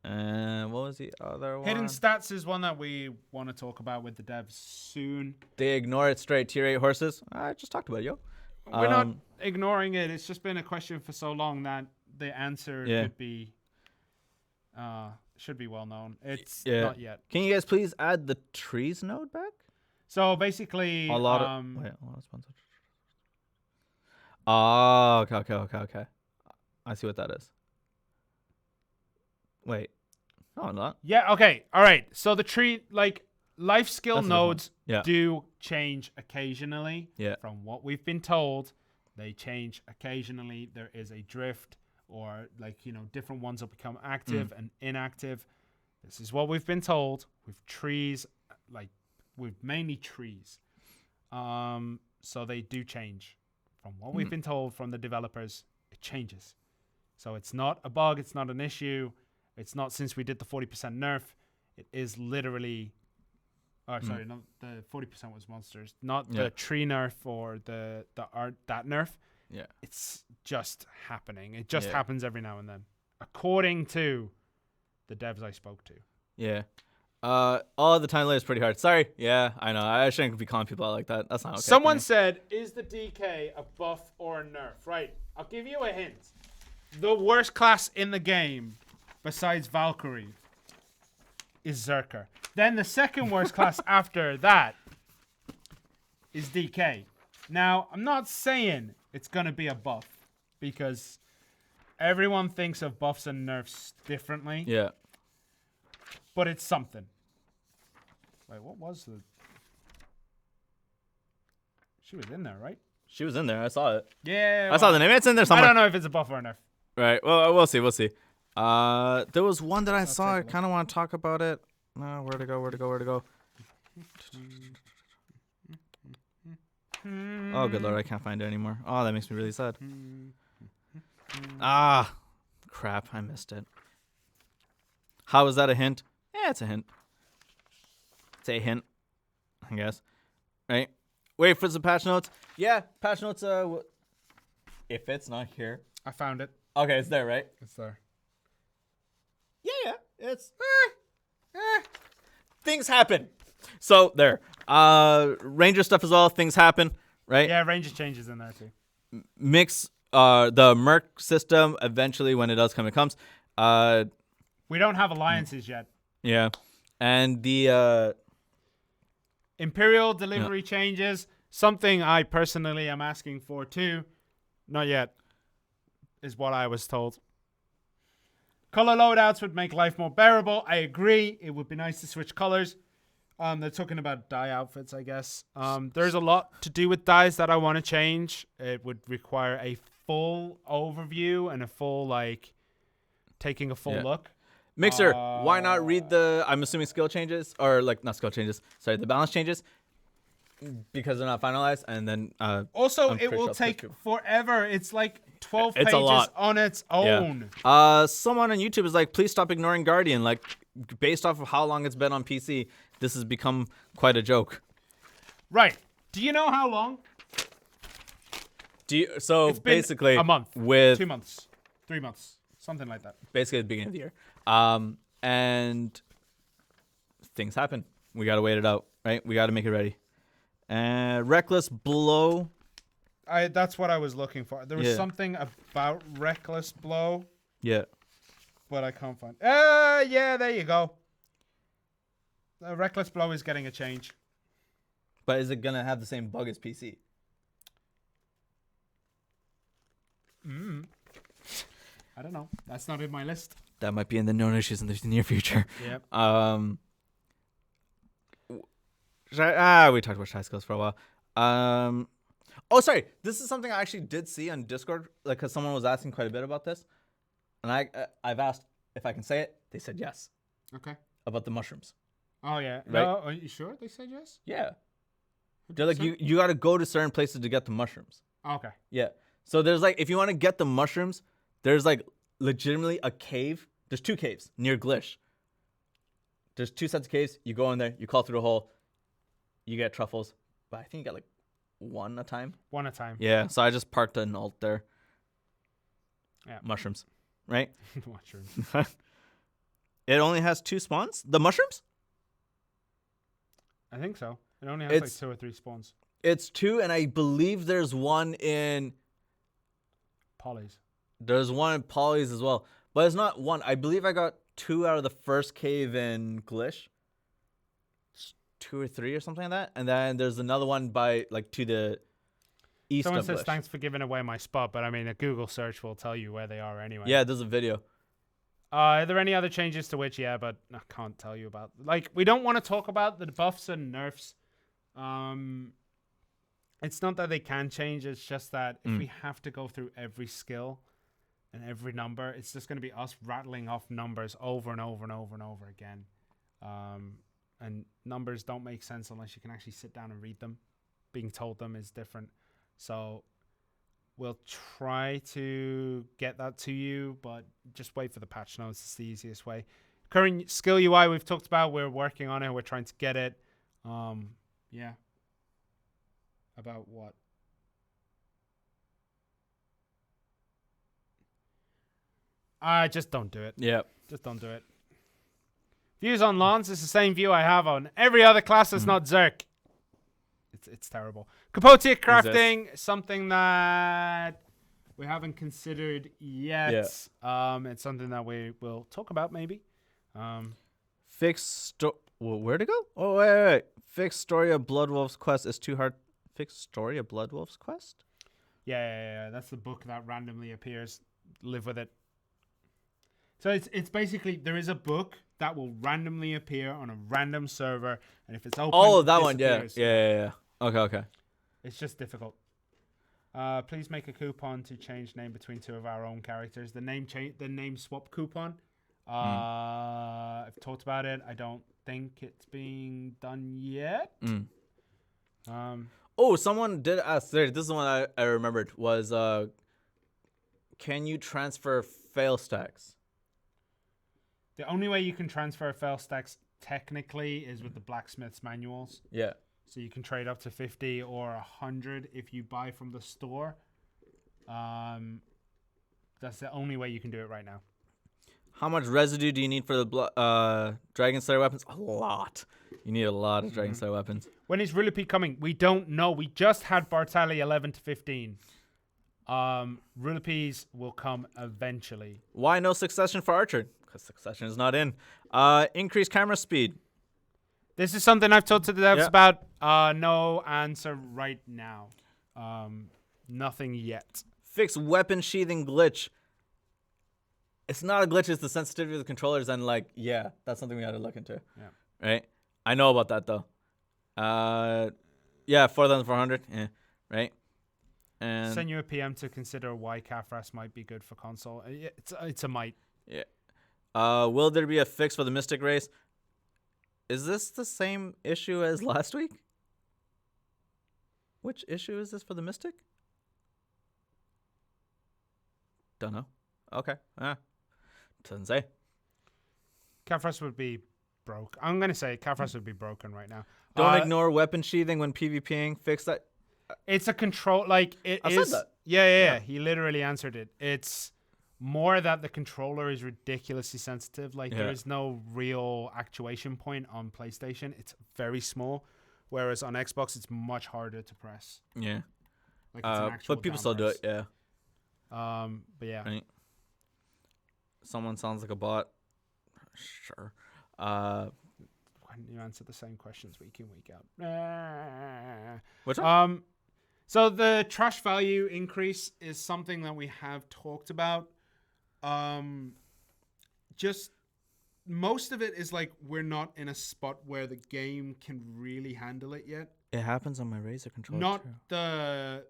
And what was the other one? Hidden stats is one that we want to talk about with the devs soon. They ignore it straight. Tier 8 horses. I just talked about it, yo. We're not ignoring it. It's just been a question for so long that the answer should be well known. It's not yet. Can you guys please add the trees node back? So basically, A lot of Oh, okay. I see what that is. Wait. No, not. Yeah, okay. All right. So the tree, like, life skill That's nodes Yeah. do change occasionally. Yeah. From what we've been told, they change occasionally. There is a drift or, like, you know, different ones will become active and inactive. This is what we've been told with trees, like, with mainly trees. So they do change. From what we've been told from the developers, it changes. So it's not a bug. It's not an issue. It's not since we did the 40% nerf. It is literally... sorry, not the 40% was monsters. Not the tree nerf or the art that nerf. Yeah. It's just happening. It just happens every now and then. According to the devs I spoke to. Yeah. All the time delay is pretty hard. Sorry. Yeah, I know. I shouldn't be calling people out like that. That's not okay. Someone said, is the DK a buff or a nerf? Right. I'll give you a hint. The worst class in the game, besides Valkyrie, is Zerker. Then the second worst class after that is DK. Now, I'm not saying it's going to be a buff because everyone thinks of buffs and nerfs differently. Yeah. But it's something. Wait, what was the... She was in there, right? She was in there. I saw it. Yeah. I saw the name. It's in there somewhere. I don't know if it's a buff or a nerf. Right. Well, we'll see. We'll see. There was one that I saw. I kind of want to talk about it. Where to go? Oh, good lord. I can't find it anymore. Oh, that makes me really sad. Ah, crap. I missed it. How is that a hint? Yeah, it's a hint. It's a hint, I guess. Right? Wait for some patch notes. Yeah, patch notes. If it's not here. I found it. Okay, it's there, right? It's there. Yeah. It's things happen. So there. Ranger stuff as well. Things happen, right? Yeah, Ranger changes in there too. Mix the Merc system eventually when it does come. It comes. We don't have alliances yet. Yeah, and the Imperial delivery changes. Something I personally am asking for too. Not yet. Is what I was told. Color loadouts would make life more bearable. I agree. It would be nice to switch colors. They're talking about dye outfits, I guess. There's a lot to do with dyes that I want to change. It would require a full overview and a full, like, taking a full look. Mixer, why not read the, I'm assuming skill changes, or like, not skill changes, sorry, the balance changes, because they're not finalized, and then... also, it will take forever. It's like 12 pages on its own. Yeah. Someone on YouTube is like, please stop ignoring Guardian. Like, based off of how long it's been on PC, this has become quite a joke. Right. Do you know how long? It's basically... a month. With 2 months. 3 months. Something like that. Basically at the beginning of the year. And things happen. We got to wait it out, right? We got to make it ready. Reckless Blow. That's what I was looking for. There was something about Reckless Blow. Yeah. but I can't find. Yeah, there you go. Reckless Blow is getting a change. But is it gonna have the same bug as PC? I don't know. That's not in my list. That might be in the known issues in the near future. Yep. We talked about Shai skills for a while. Oh, sorry. This is something I actually did see on Discord, like, because someone was asking quite a bit about this, and I've asked if I can say it. They said yes. Okay. About the mushrooms. Oh yeah. Right? No, are you sure they said yes? Yeah. They're like, you got to go to certain places to get the mushrooms. Okay. Yeah. So there's like, if you want to get the mushrooms, there's like legitimately a cave. There's 2 caves near Glish. There's 2 sets of caves. You go in there, you call through a hole, you get truffles. But I think you get like 1 a time. 1 a time. Yeah. So I just parked an alt there. Yeah. Mushrooms, right? Mushrooms. It only has 2 spawns. The mushrooms? I think so. It only has like 2 or 3 spawns. It's 2, and I believe there's 1 in Polys. There's 1 in Polys as well. But it's not 1. I believe I got 2 out of the first cave in Glish. 2 or 3 or something like that. And then there's another one by, like, to the east Someone of says, Glish. thanks for giving away my spot, but I mean, a Google search will tell you where they are anyway. Yeah, there's a video. Are there any other changes to which? Yeah, but I can't tell you about. Like, we don't want to talk about the buffs and nerfs. It's not that they can change. It's just that if we have to go through every skill and every number, it's just going to be us rattling off numbers over and over and over and over again. And numbers don't make sense unless you can actually sit down and read them. Being told them is different. So we'll try to get that to you, but just wait for the patch notes. It's the easiest way. Current skill UI we've talked about. We're working on it. We're trying to get it. Yeah. About what? Just don't do it. Yeah. Just don't do it. Views on Lance is the same view I have on every other class that's not Zerk. It's terrible. Capote crafting, something that we haven't considered yet. Yeah. It's something that we will talk about maybe. Where'd it go? Oh, wait. Fixed story of Bloodwolf's quest is too hard. Fixed story of Bloodwolf's quest? Yeah. That's the book that randomly appears. Live with it. So it's basically, there is a book that will randomly appear on a random server, and if it's open, Oh, that one, yeah. Yeah. Okay. It's just difficult. Please make a coupon to change name between 2 of our own characters. The name swap coupon. I've talked about it. I don't think it's being done yet. Someone did ask. This is the one I remembered. Was can you transfer fail stacks? The only way you can transfer fail stacks technically is with the blacksmith's manuals. Yeah. So you can trade up to 50 or 100 if you buy from the store. That's the only way you can do it right now. How much residue do you need for the Dragon Slayer weapons? A lot. You need a lot of Dragon Slayer weapons. When is Rulipy coming? We don't know. We just had Bartali 11 to 15. Rulipys will come eventually. Why no succession for Archer? Because succession is not in. Increased camera speed. This is something I've talked to the devs about. No answer right now. Nothing yet. Fix weapon sheathing glitch. It's not a glitch. It's the sensitivity of the controllers. And that's something we got to look into. Yeah. Right? I know about that, though. 4,400. Yeah. Right? And send you a PM to consider why Kafras might be good for console. It's a might. Yeah. Will there be a fix for the Mystic race? Is this the same issue as last week? Which issue is this for the Mystic? Don't know. Okay. Doesn't say. Kafras would be broke. I'm going to say Kafras would be broken right now. Don't ignore weapon sheathing when PvPing. Fix that. It's a control, like, it I is. said that. Yeah. He literally answered it. It's more that the controller is ridiculously sensitive. Like, there is no real actuation point on PlayStation. It's very small. Whereas on Xbox, it's much harder to press. Yeah. Like, it's an actual but people still do it, yeah. But yeah. Right. Someone sounds like a bot. Sure. Why don't you answer the same questions week in, week out? Which one? So the trash value increase is something that we have talked about. Just most of it is like we're not in a spot where the game can really handle it yet. It happens on my Razer controller Not too. the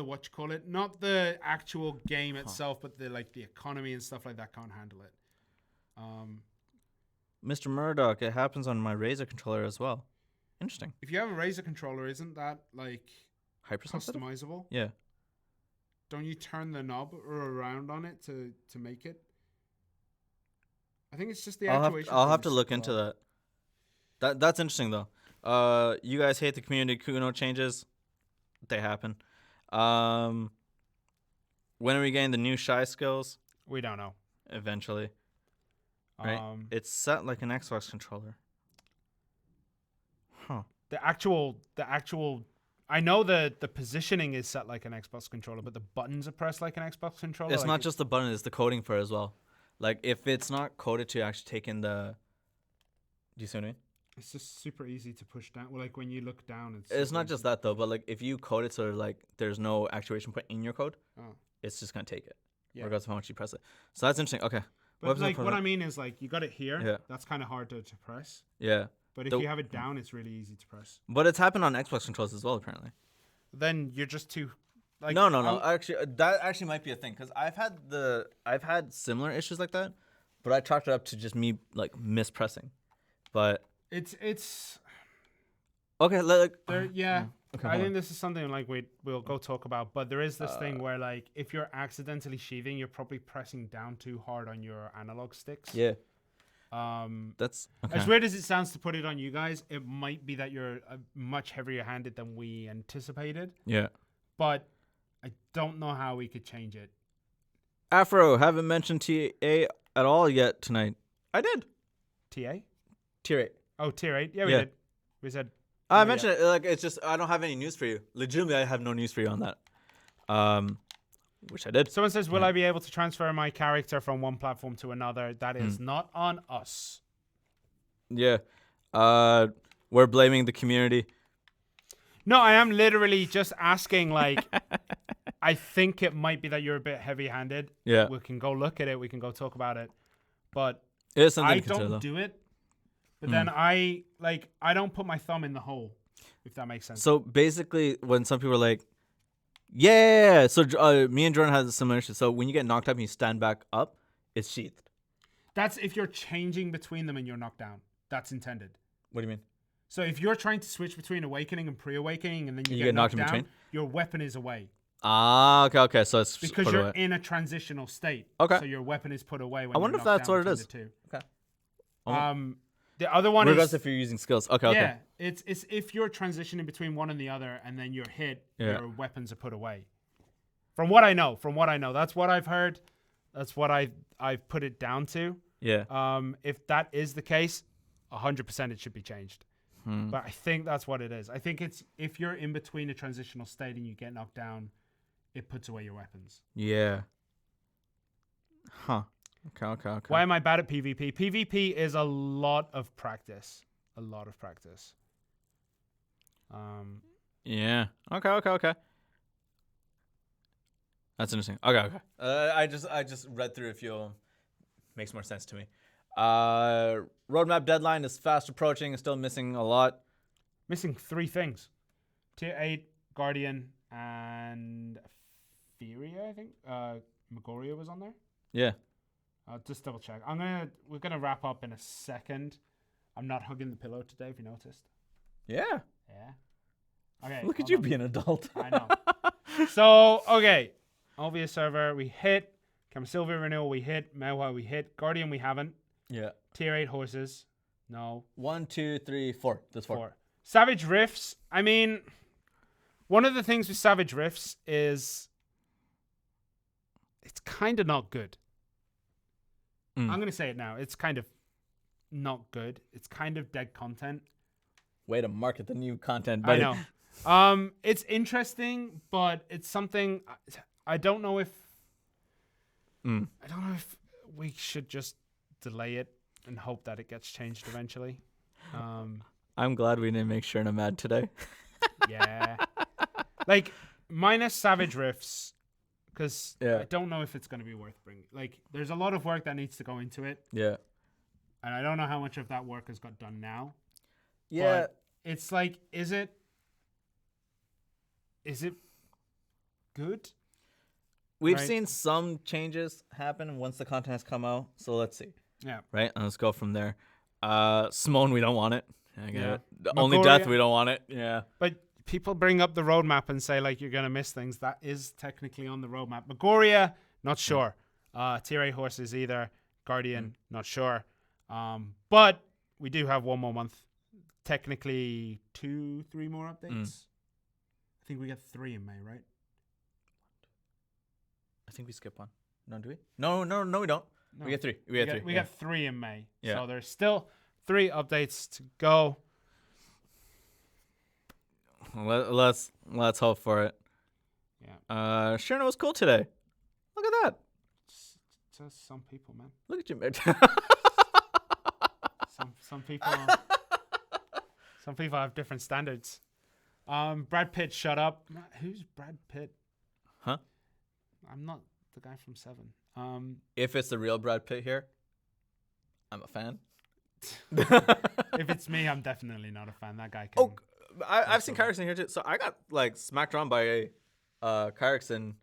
what you call it, not the actual game itself, but the economy and stuff like that can't handle it. Mr. Murdoch, it happens on my Razer controller as well. Interesting. If you have a Razer controller, isn't that like Hypersensitive? customizable? Yeah. Don't you turn the knob or around on it to make it? I think it's just the actuation. I'll have to look into that. That's interesting though. You guys hate the community Kuno changes. They happen. When are we getting the new Shai skills? We don't know. Eventually. Right? It's set like an Xbox controller. Huh. The actual I know the positioning is set like an Xbox controller, but the buttons are pressed like an Xbox controller. It's not just the button, it's the coding for it as well. Like if it's not coded to actually take in the, do you see what I mean? It's just super easy to push down. Well, like when you look down, it's not just that though, but like if you code it so like there's no actuation point in your code, it's just gonna take it, regardless of how much you press it. So that's interesting. Okay. But like what I mean is like you got it here. Yeah. That's kind of hard to press. Yeah. But if you have it down, it's really easy to press. But it's happened on Xbox controllers as well, apparently. Then you're just too. Like, no. Actually, that actually might be a thing because I've had similar issues like that, but I chalked it up to just me like mispressing. But it's okay. Like yeah. Okay, I think this is something like we'll go talk about. But there is this thing where like if you're accidentally sheathing, you're probably pressing down too hard on your analog sticks. Yeah. That's okay. As weird as it sounds to put it on you guys, it might be that you're much heavier handed than we anticipated. Yeah. But I don't know how we could change it. Afro, haven't mentioned TA at all yet tonight. I did. TA? Tier 8. Oh, tier 8? Yeah, we did. We said. I mentioned it. Like, it's just, I don't have any news for you. Legitimately, I have no news for you on that. Which I did. Someone says, will I be able to transfer my character from one platform to another? That is not on us. Yeah. We're blaming the community. No, I am literally just asking, like, I think it might be that you're a bit heavy-handed. Yeah. We can go look at it. We can go talk about it. But it is something I to consider, don't do it. But then I don't put my thumb in the hole, if that makes sense. So basically, when some people are like, yeah, so me and Jordan has a similar issue. So when you get knocked up and you stand back up, it's sheathed. That's if you're changing between them and you're knocked down. That's intended. What do you mean? So if you're trying to switch between awakening and pre-awakening and then you get knocked down, in between? your weapon is away. Ah, okay. So it's because put you're away. in a transitional state. Okay. So your weapon is put away when I wonder you're if knocked that's down what it is. between the two. Okay. The other one regardless is if you're using skills. Okay. Yeah, it's if you're transitioning between one and the other and then you're hit, your weapons are put away. From what I know, that's what I've heard. That's what I've put it down to. Yeah. If that is the case, 100% it should be changed. But I think that's what it is. I think it's if you're in between a transitional state and you get knocked down, it puts away your weapons. Yeah. Huh. Okay. Why am I bad at PvP? PvP is a lot of practice. Yeah. Okay. That's interesting. Okay. I just read through a few of them. Makes more sense to me. Roadmap deadline is fast approaching and still missing a lot. Missing 3 things. Tier 8, Guardian, and Furia, I think. Magoria was on there. Yeah. I'll just double check. We're gonna wrap up in a second. I'm not hugging the pillow today, if you noticed. Yeah. Okay. Look at you being an adult. I know. So, okay. Obvious server, we hit. Sylvia renewal, we hit. Mewha, we hit. Guardian, we haven't. Yeah. Tier 8 horses. No. 1, 2, 3, 4. That's 4. Savage Rifts. I mean, one of the things with Savage Rifts is it's kind of not good. I'm going to say it now. It's kind of not good. It's kind of dead content. Way to market the new content, buddy. I know. It's interesting, but it's something I don't know if I don't know if we should just delay it and hope that it gets changed eventually. I'm glad we didn't make Sherna mad today. Yeah. Like, minus Savage Rifts, because I don't know if it's going to be worth bringing. Like, there's a lot of work that needs to go into it. Yeah. And I don't know how much of that work has got done now. Yeah. But it's like, is it good? We've seen some changes happen once the content has come out. So let's see. Yeah. Right? And let's go from there. Simone, we don't want it. I get it. The Magoria, only death, we don't want it. Yeah. But people bring up the roadmap and say, like, you're going to miss things. That is technically on the roadmap. Magoria, not sure. Tier horses either. Guardian, not sure. But we do have 1 more month. Technically 2-3 more updates. I think we get 3 in May, right? I think we skip one. No, do we? No, we don't. No. We get 3. We get 3. We get 3 in May. Yeah. So there's still 3 updates to go. Let's hope for it. Yeah. Sherna was cool today. Look at that. Just some people, man. Look at you, man. Some people. Some people have different standards. Brad Pitt, shut up. Who's Brad Pitt? Huh? I'm not the guy from 7. If it's the real Brad Pitt here, I'm a fan. If it's me, I'm definitely not a fan. That guy can... Oh, I've seen Kyrixen here too. So I got like smacked around by Kyrixen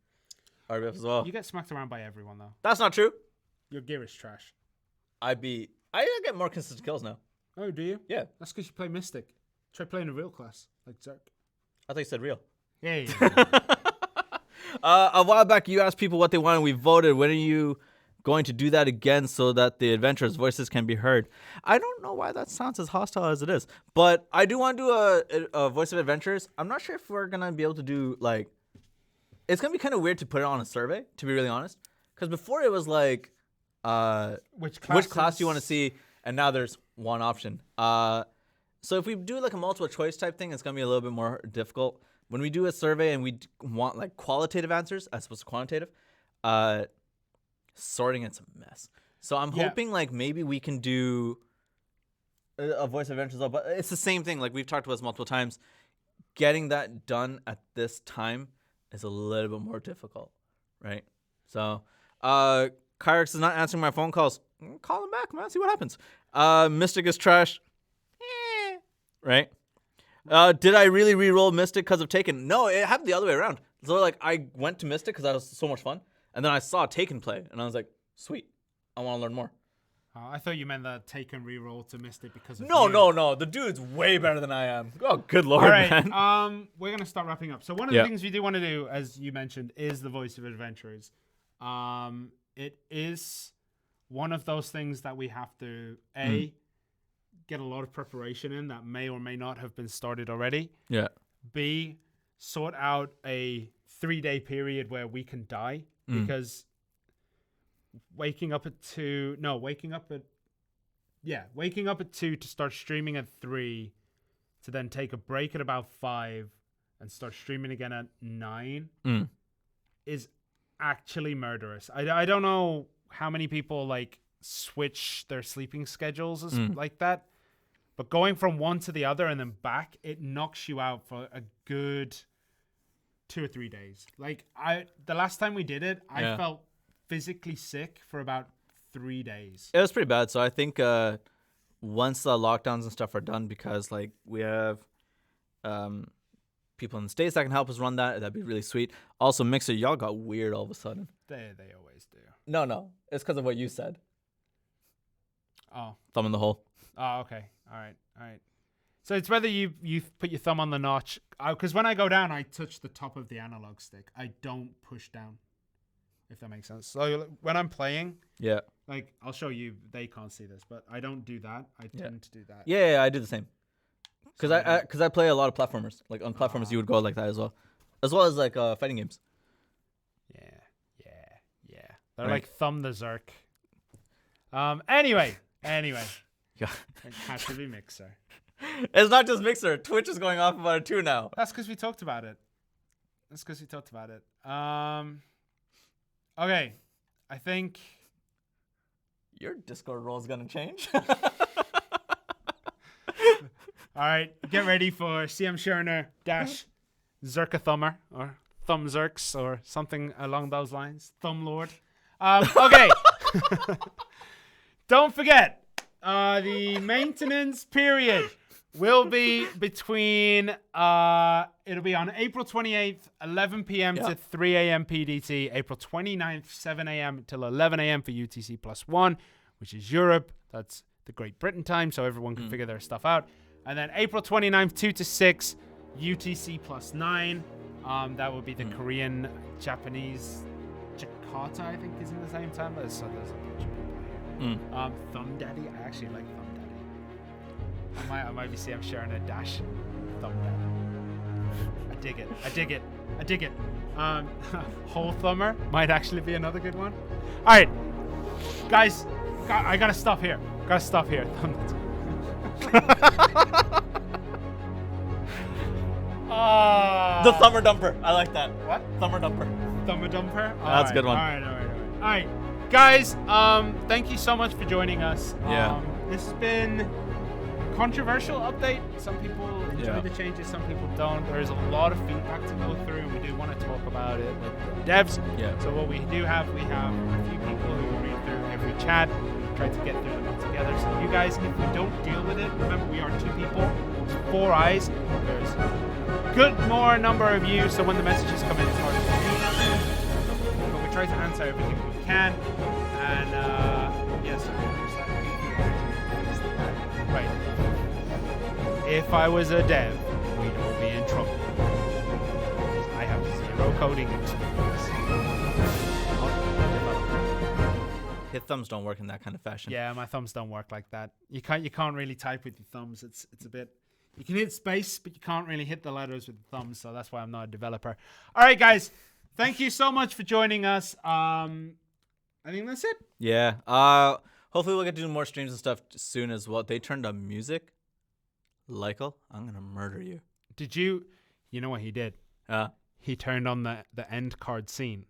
RBF as well. You get smacked around by everyone though. That's not true. Your gear is trash. I get more consistent kills now. Oh, do you? Yeah. That's because you play Mystic. Try playing a real class like Zerk. I thought you said real. Hey. A while back, you asked people what they wanted. We voted. When are you going to do that again so that the adventurers' voices can be heard? I don't know why that sounds as hostile as it is, but I do want to do a voice of adventurers. I'm not sure if we're gonna be able to do like. It's gonna be kind of weird to put it on a survey, to be really honest, because before it was like, which class do you want to see, and now there's one option. So if we do like a multiple choice type thing, it's gonna be a little bit more difficult. When we do a survey and we want like qualitative answers as opposed to quantitative, sorting it's a mess. So I'm hoping like maybe we can do a voice of adventures, but it's the same thing. Like we've talked about this multiple times. Getting that done at this time is a little bit more difficult, right? So Kyrix is not answering my phone calls. Call him back, man. See what happens. Mystic is trash. Right? Did I really re-roll Mystic because of Taken? No, it happened the other way around. So like I went to Mystic because that was so much fun, and then I saw Taken play, and I was like, sweet, I want to learn more. I thought you meant that Taken re-roll to Mystic because of No. The dude's way better than I am. Oh, good lord, all right, man. We're gonna start wrapping up. So one of the things we do want to do, as you mentioned, is the voice of adventurers. It is one of those things that we have to get a lot of preparation in that may or may not have been started already. Yeah. B, sort out a 3-day period where we can die because waking up at 2 to start streaming at 3 to then take a break at about 5 and start streaming again at 9 is actually murderous. I don't know how many people like switch their sleeping schedules like that. But going from one to the other and then back, it knocks you out for a good 2 or 3 days. Like the last time we did it, I felt physically sick for about 3 days. It was pretty bad. So I think once the lockdowns and stuff are done, because like we have people in the States that can help us run that'd be really sweet. Also, Mixer, y'all got weird all of a sudden. They always do. No. It's because of what you said. Oh. Thumb in the hole. Oh, okay. All right. So it's whether you put your thumb on the notch. Because when I go down, I touch the top of the analog stick. I don't push down, if that makes sense. So when I'm playing, like I'll show you. They can't see this, but I don't do that. I tend to do that. Yeah, I do the same. Because I play a lot of platformers. Like on platformers, you would go like that as well as like fighting games. Yeah. They're like thumb the Zerk. Anyway. Yeah. It has to be Mixer. It's not just Mixer. Twitch is going off about it too now. That's because we talked about it. Okay. I think. Your Discord role is gonna change. All right, get ready for CM Scherner - Zerkathummer or Thumb Zerks or something along those lines. Thumb Lord. Okay. Don't forget, the maintenance period will be between, it'll be on April 28th, 11 p.m. to 3 a.m. PDT, April 29th, 7 a.m. till 11 a.m. for UTC +1, which is Europe. That's the Great Britain time, so everyone can figure their stuff out. And then April 29th, 2 to 6, UTC +9. That would be the Korean, Japanese, Jakarta, I think, is in the same time. So there's a bunch of people here. Thumb Daddy. I actually like Thumb Daddy. I might be CM Scherner - Thumb Daddy. I dig it. Whole Thumber might actually be another good one. All right, guys, I gotta stop here. The Thumber Dumper. I like that. What? Thumber Dumper. Thumber Dumper? That's a good one. All right. Guys, thank you so much for joining us. Yeah. This has been a controversial update. Some people enjoy the changes, some people don't. There's a lot of feedback to go through, and we do want to talk about it with the devs. Yeah. So what we have a few people who read through every chat, try to get through them all together. So you guys, if we don't deal with it, remember we are 2 people, there's 4 eyes. There's good more number of you, so when the messages come in, it's hard to read. But we try to answer everything we can. And yes, right. If I was a dev, we'd all be in trouble. I have 0 coding experience. His thumbs don't work in that kind of fashion. Yeah, my thumbs don't work like that. You can't really type with your thumbs. It's a bit. You can hit space, but you can't really hit the letters with the thumbs. So that's why I'm not a developer. All right, guys. Thank you so much for joining us. I think that's it. Yeah. Hopefully we'll get to do more streams and stuff soon as well. They turned on music. Lykel, I'm gonna murder you. Did you? You know what he did? He turned on the end card scene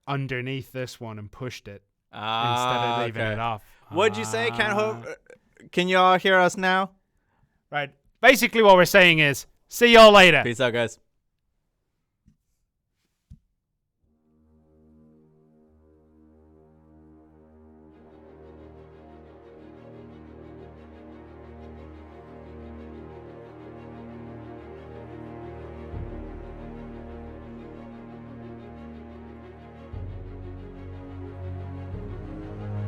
underneath this one and pushed it instead of leaving it off. What'd you say? Can you all hear us now? Right. Basically, what we're saying is, see y'all later. Peace out, guys.